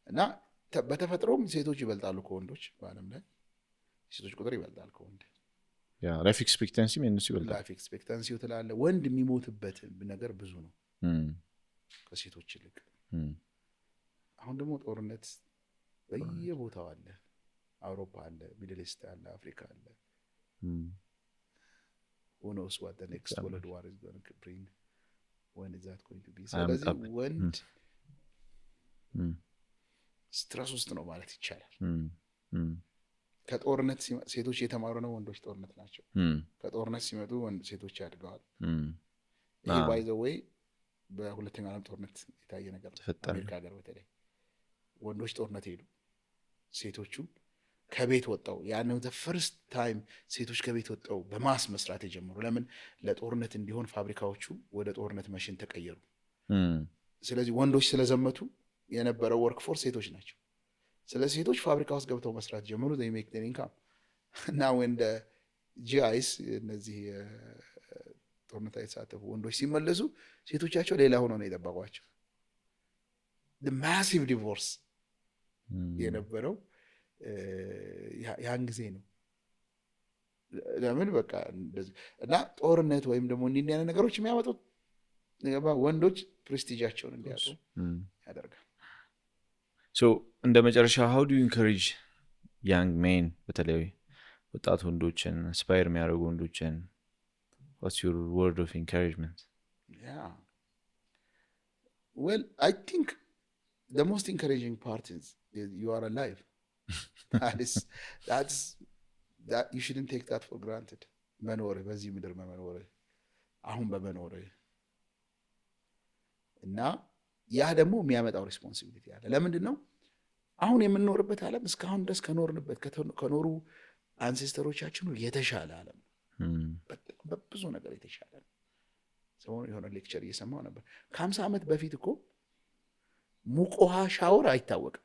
እና በተፈጥሮም ሴቶች ይበልጣሉ ከወንዶች። በዓለም ላይ ሴቶች ቁጥር ይበልጣል ከወንድ። ላይፍ ኤክስፔክታንሲ ምንስ ይበልጣል። ላይፍ ኤክስፔክታንሲው ትላለህ። ወንድ የሚሞትበት ነገር ብዙ ነው ከሴቶች ይልቅ። አሁን ደግሞ ጦርነት በየቦታው አለ። አውሮፓ አለ፣ ሚድል ኢስት አለ፣ አፍሪካ አለ። who knows what the next world war is going to bring, when is that going to be? ስለዚህ ወንድ ስትረስ ውስጥ ነው ማለት ይቻላል። ከጦርነት ሴቶች የተማሩ ነው፣ ወንዶች ጦርነት ናቸው። ከጦርነት ሲመጡ ሴቶች ያድገዋል። ይሄ ባይ ዘ ወይ በሁለተኛው ዓለም ጦርነት የታየ ነገር ነው። አሜሪካ ሀገር በተለይ ወንዶች ጦርነት ሄዱ፣ ሴቶቹ ከቤት ወጣው። ያንን ዘ ፈርስት ታይም ሴቶች ከቤት ወጣው በማስ መስራት የጀመሩ። ለምን? ለጦርነት እንዲሆን ፋብሪካዎቹ ወደ ጦርነት መሽን ተቀየሩ። ስለዚህ ወንዶች ስለዘመቱ የነበረው ወርክ ፎርስ ሴቶች ናቸው። ስለዚህ ሴቶች ፋብሪካ ውስጥ ገብተው መስራት ጀመሩ። they make their income እና when the GIs እነዚህ ጦርነት የተሳተፉ ወንዶች ሲመለሱ ሴቶቻቸው ሌላ ሆነው ነው የጠበቋቸው። the massive divorce የነበረው ያን ጊዜ ነው። ለምን? በቃ እንደዚህ እና ጦርነት ወይም ደግሞ እንዲህ አይነት ነገሮች የሚያመጡት ወንዶች ፕሬስቲጃቸውን እንዲያጡ ያደርጋል። ሶ እንደ መጨረሻ how do you encourage young men በተለይ ወጣት ወንዶችን ኢንስፓየር የሚያደርጉ ወንዶችን what's your word of encouragement? Yeah, well, I think the most encouraging part is you are alive. that you shouldn't take that for granted. መኖር በዚህ ምድር መኖር አሁን በመኖር እና ያ ደግሞ የሚያመጣው ሪስፖንሲቢሊቲ አለ። ለምንድን ነው? አሁን የምንኖርበት ዓለም እስካሁን ድረስ ከኖርንበት ከኖሩ አንሴስተሮቻችን የተሻለ ዓለም ነው። በብዙ ነገር የተሻለ ነው። ሰሞኑን የሆነ ሌክቸር እየሰማሁ ነበር። ከ50 ዓመት በፊት እኮ ሙቅ ውሃ ሻወር አይታወቅም።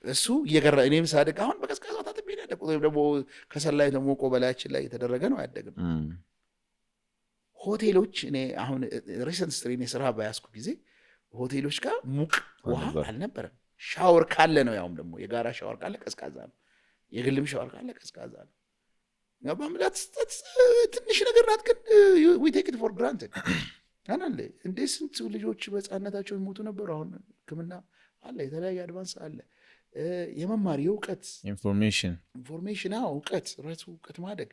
እሱ እየገራ እኔም ሳድግ አሁን በቀዝቃዛ ታጥቤ ነው ያደግኩት፣ ወይም ደግሞ ከሰላይ ተሞቆ በላያችን ላይ የተደረገ ነው ያደግም። ሆቴሎች እኔ አሁን ሪሰንት ስትሪን የስራ ባያስኩ ጊዜ ሆቴሎች ጋር ሙቅ ውሃ አልነበረም። ሻወር ካለ ነው፣ ያውም ደግሞ የጋራ ሻወር ካለ ቀዝቃዛ ነው፣ የግልም ሻወር ካለ ቀዝቃዛ ነው። ትንሽ ነገር ናት፣ ግን we take it for granted አናለ እንዴ ስንት ልጆች በሕፃንነታቸው ይሞቱ ነበር። አሁን ሕክምና አለ፣ የተለያየ አድቫንስ አለ። የመማር የእውቀት ኢንፎርሜሽን እውቀት ራሱ እውቀት ማደግ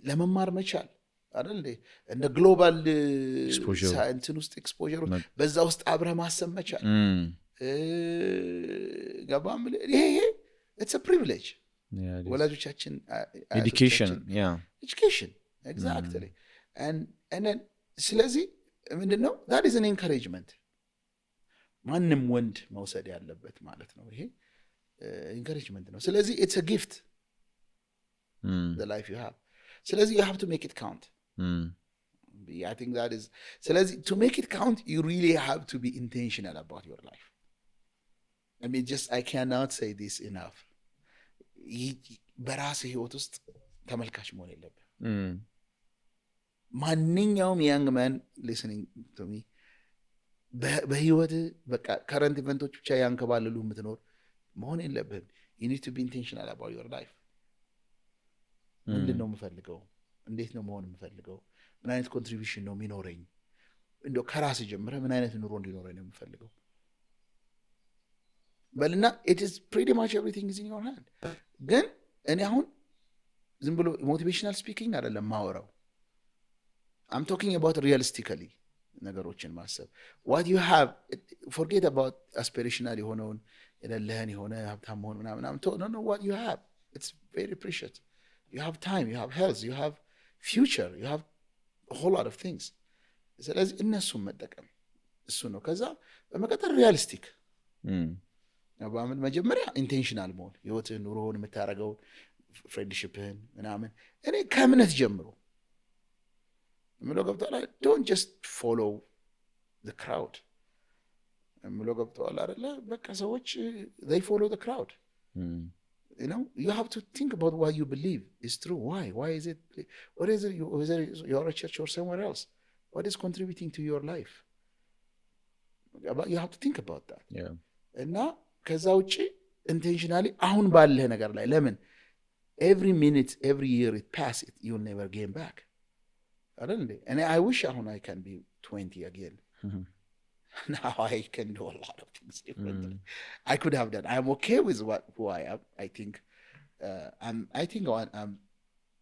ለመማር መቻል አይደል እንደ ግሎባል እንትን ውስጥ ኤክስፖዠር በዛ ውስጥ አብረህ ማሰብ መቻል ገባም። ይሄ it's a privilege ወላጆቻችን education exactly and then ስለዚህ ምንድነው that is an encouragement ማንም ወንድ መውሰድ ያለበት ማለት ነው። ይሄ encouragement ነው። ስለዚህ it's a gift the life you have። ስለዚህ you have to make it count. I think that is ስለዚህ to make it count you really have to be intentional about your life. I mean just I cannot say this enough. በራስህ ህይወት ውስጥ ተመልካች መሆን የለብህም። ማንኛውም young man listening to me በህይወት በቃ ከረንት ኢቨንቶች ብቻ ያንከባለሉ የምትኖር መሆን የለብህም። you need to be intentional about your life። ምንድን ነው የምፈልገው? እንዴት ነው መሆን የምፈልገው? ምን አይነት ኮንትሪቢሽን ነው የሚኖረኝ? እንደው ከራስህ ጀምረህ ምን አይነት ኑሮ እንዲኖረኝ ነው የምፈልገው በልና it is pretty much everything is in your hand። ግን እኔ አሁን ዝም ብሎ ሞቲቬሽናል ስፒኪንግ አይደለም ማወራው። I'm talking about realistically ነገሮችን ማሰብ what you have forget about aspirational የሆነውን የሌለህን የሆነ ሀብታም መሆን ምናምን no what you have it's very precious። you have time, you have health, you have future, you have a whole lot of things። ስለዚህ እነሱን መጠቀም እሱ ነው። ከዛ በመቀጠል ሪያሊስቲክ በአመት መጀመሪያ ኢንቴንሽናል መሆን ህይወትህን ኑሮህን የምታደርገውን ፍሬንድሽፕህን ምናምን እኔ ከእምነት ጀምሮ ምለው ገብተዋል። don't just follow the crowd ምለው ገብተዋል አይደለ? በቃ ሰዎች they follow the crowd. You know, you have to think about what you believe is true. Why is it, what is it, whether you're a church or somewhere else, what is contributing to your life? You have to think about that. Yeah. እና ከዛ ውጪ ኢንቴንሽናሊ አሁን ባለህ ነገር ላይ ለምን every minute every year it pass it you'll never gain back አይደል እንዴ? እኔ I wish አሁን I can be 20 again. Now I can do a lot of things differently. I could have done. I'm okay with who I am. I think I'm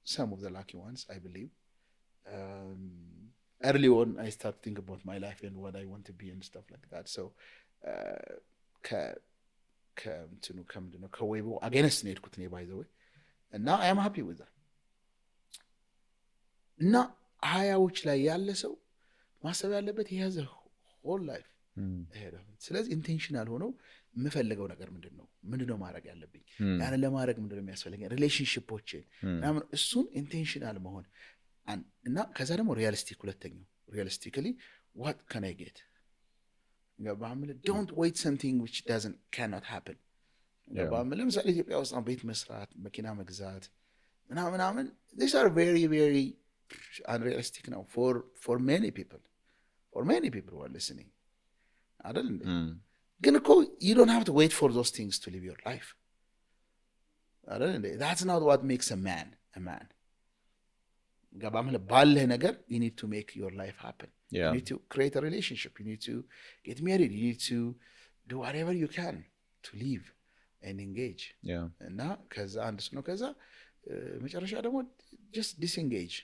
some of the lucky ones, I believe. Early on I start to think about my life and what I want to be and stuff like that. So ከምንድነው ከዌቡ አገነስት ነው የሄድኩት እኔ ባይ ዘ ወይ እና አይ አም ሃፒ ዊዝ እና 20ዎች ላይ ያለ ሰው ማሰብ ያለበት የያዘ ሆል ላይፍ ስለዚህ ኢንቴንሽናል ሆነው የምፈልገው ነገር ምንድነው ማድረግ ያለብኝ ያንን ለማድረግ ምንድነው የሚያስፈልገኝ ሪሌሽንሺፖችን ምናምን እሱን ኢንቴንሽናል መሆን እና ከዛ ደግሞ ሁለተኛው ሪያሊስቲካሊ what can I get don't wait something which cannot happen ለምሳሌ ኢትዮጵያ ውስጥ ቤት መስራት መኪና መግዛት ምናምን these are very very unrealistic now for many people who are listening አይደል እንዴ ግን እኮ you don't have to wait for those things to live your life አይደል እንዴ that's not what makes a man ገባምለ ባለህ ነገር you need to make your life happen you need to create a relationship you need to get married you need to do whatever you can to live and engage እና ከዛ አንድ ነው ከዛ መጨረሻ ደግሞ just disengage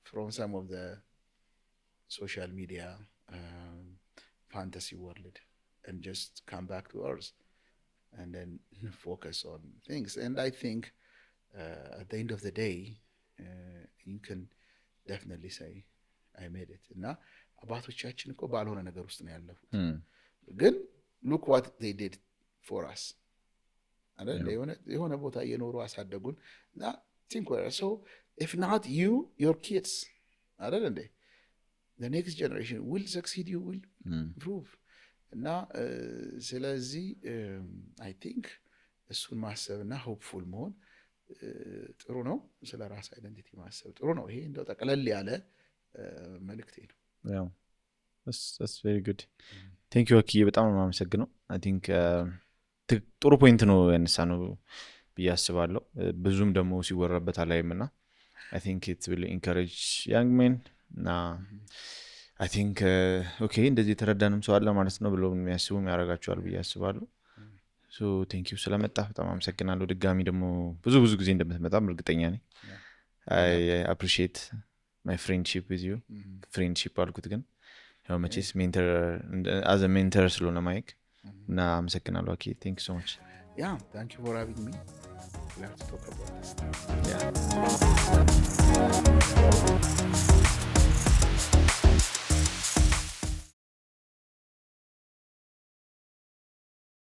from some of the social media fantasy world and just come back to ours and then focus on things and I think at the end of the day you can definitely say I made it እና አባቶቻችን እኮ ባልሆነ ነገር ውስጥ ነው ያለፉት ግን look what they did for us አይደል የሆነ ቦታ እየኖሩ አሳደጉን እና think so if not you your kids አይደል እንዴ the next generation will succeed you will improve እና ስለዚህ I think እሱን ማሰብና hopeful መሆን ጥሩ ነው ስለ ራስ አይደንቲቲ ማሰብ ጥሩ ነው ይሄ እንደው ጠቅለል ያለ መልእክቴ ነው ያው that's very good thank you አኪ በጣም ነው የማመሰግነው I think ጥሩ ፖይንት ነው ያነሳነው ብዬ አስባለሁ ብዙም ደግሞ ሲወራበት አላይምና I think it will encourage young men እና I think okay እንደዚህ ተረዳንም ሰው አለ ማለት ነው ብሎ የሚያስቡ ያረጋቸዋል ብዬ አስባለሁ so thank you ስለመጣ በጣም አመሰግናለሁ ድጋሚ ደግሞ ብዙ ጊዜ እንደምትመጣም እርግጠኛ ነኝ I appreciate my friendship with you friendship አልኩት ግን ያው መቼስ ሜንተር as a mentor ስለሆነ ማይክ እና አመሰግናለሁ አኪ thank you so much yeah thank you for having me let's talk about this yeah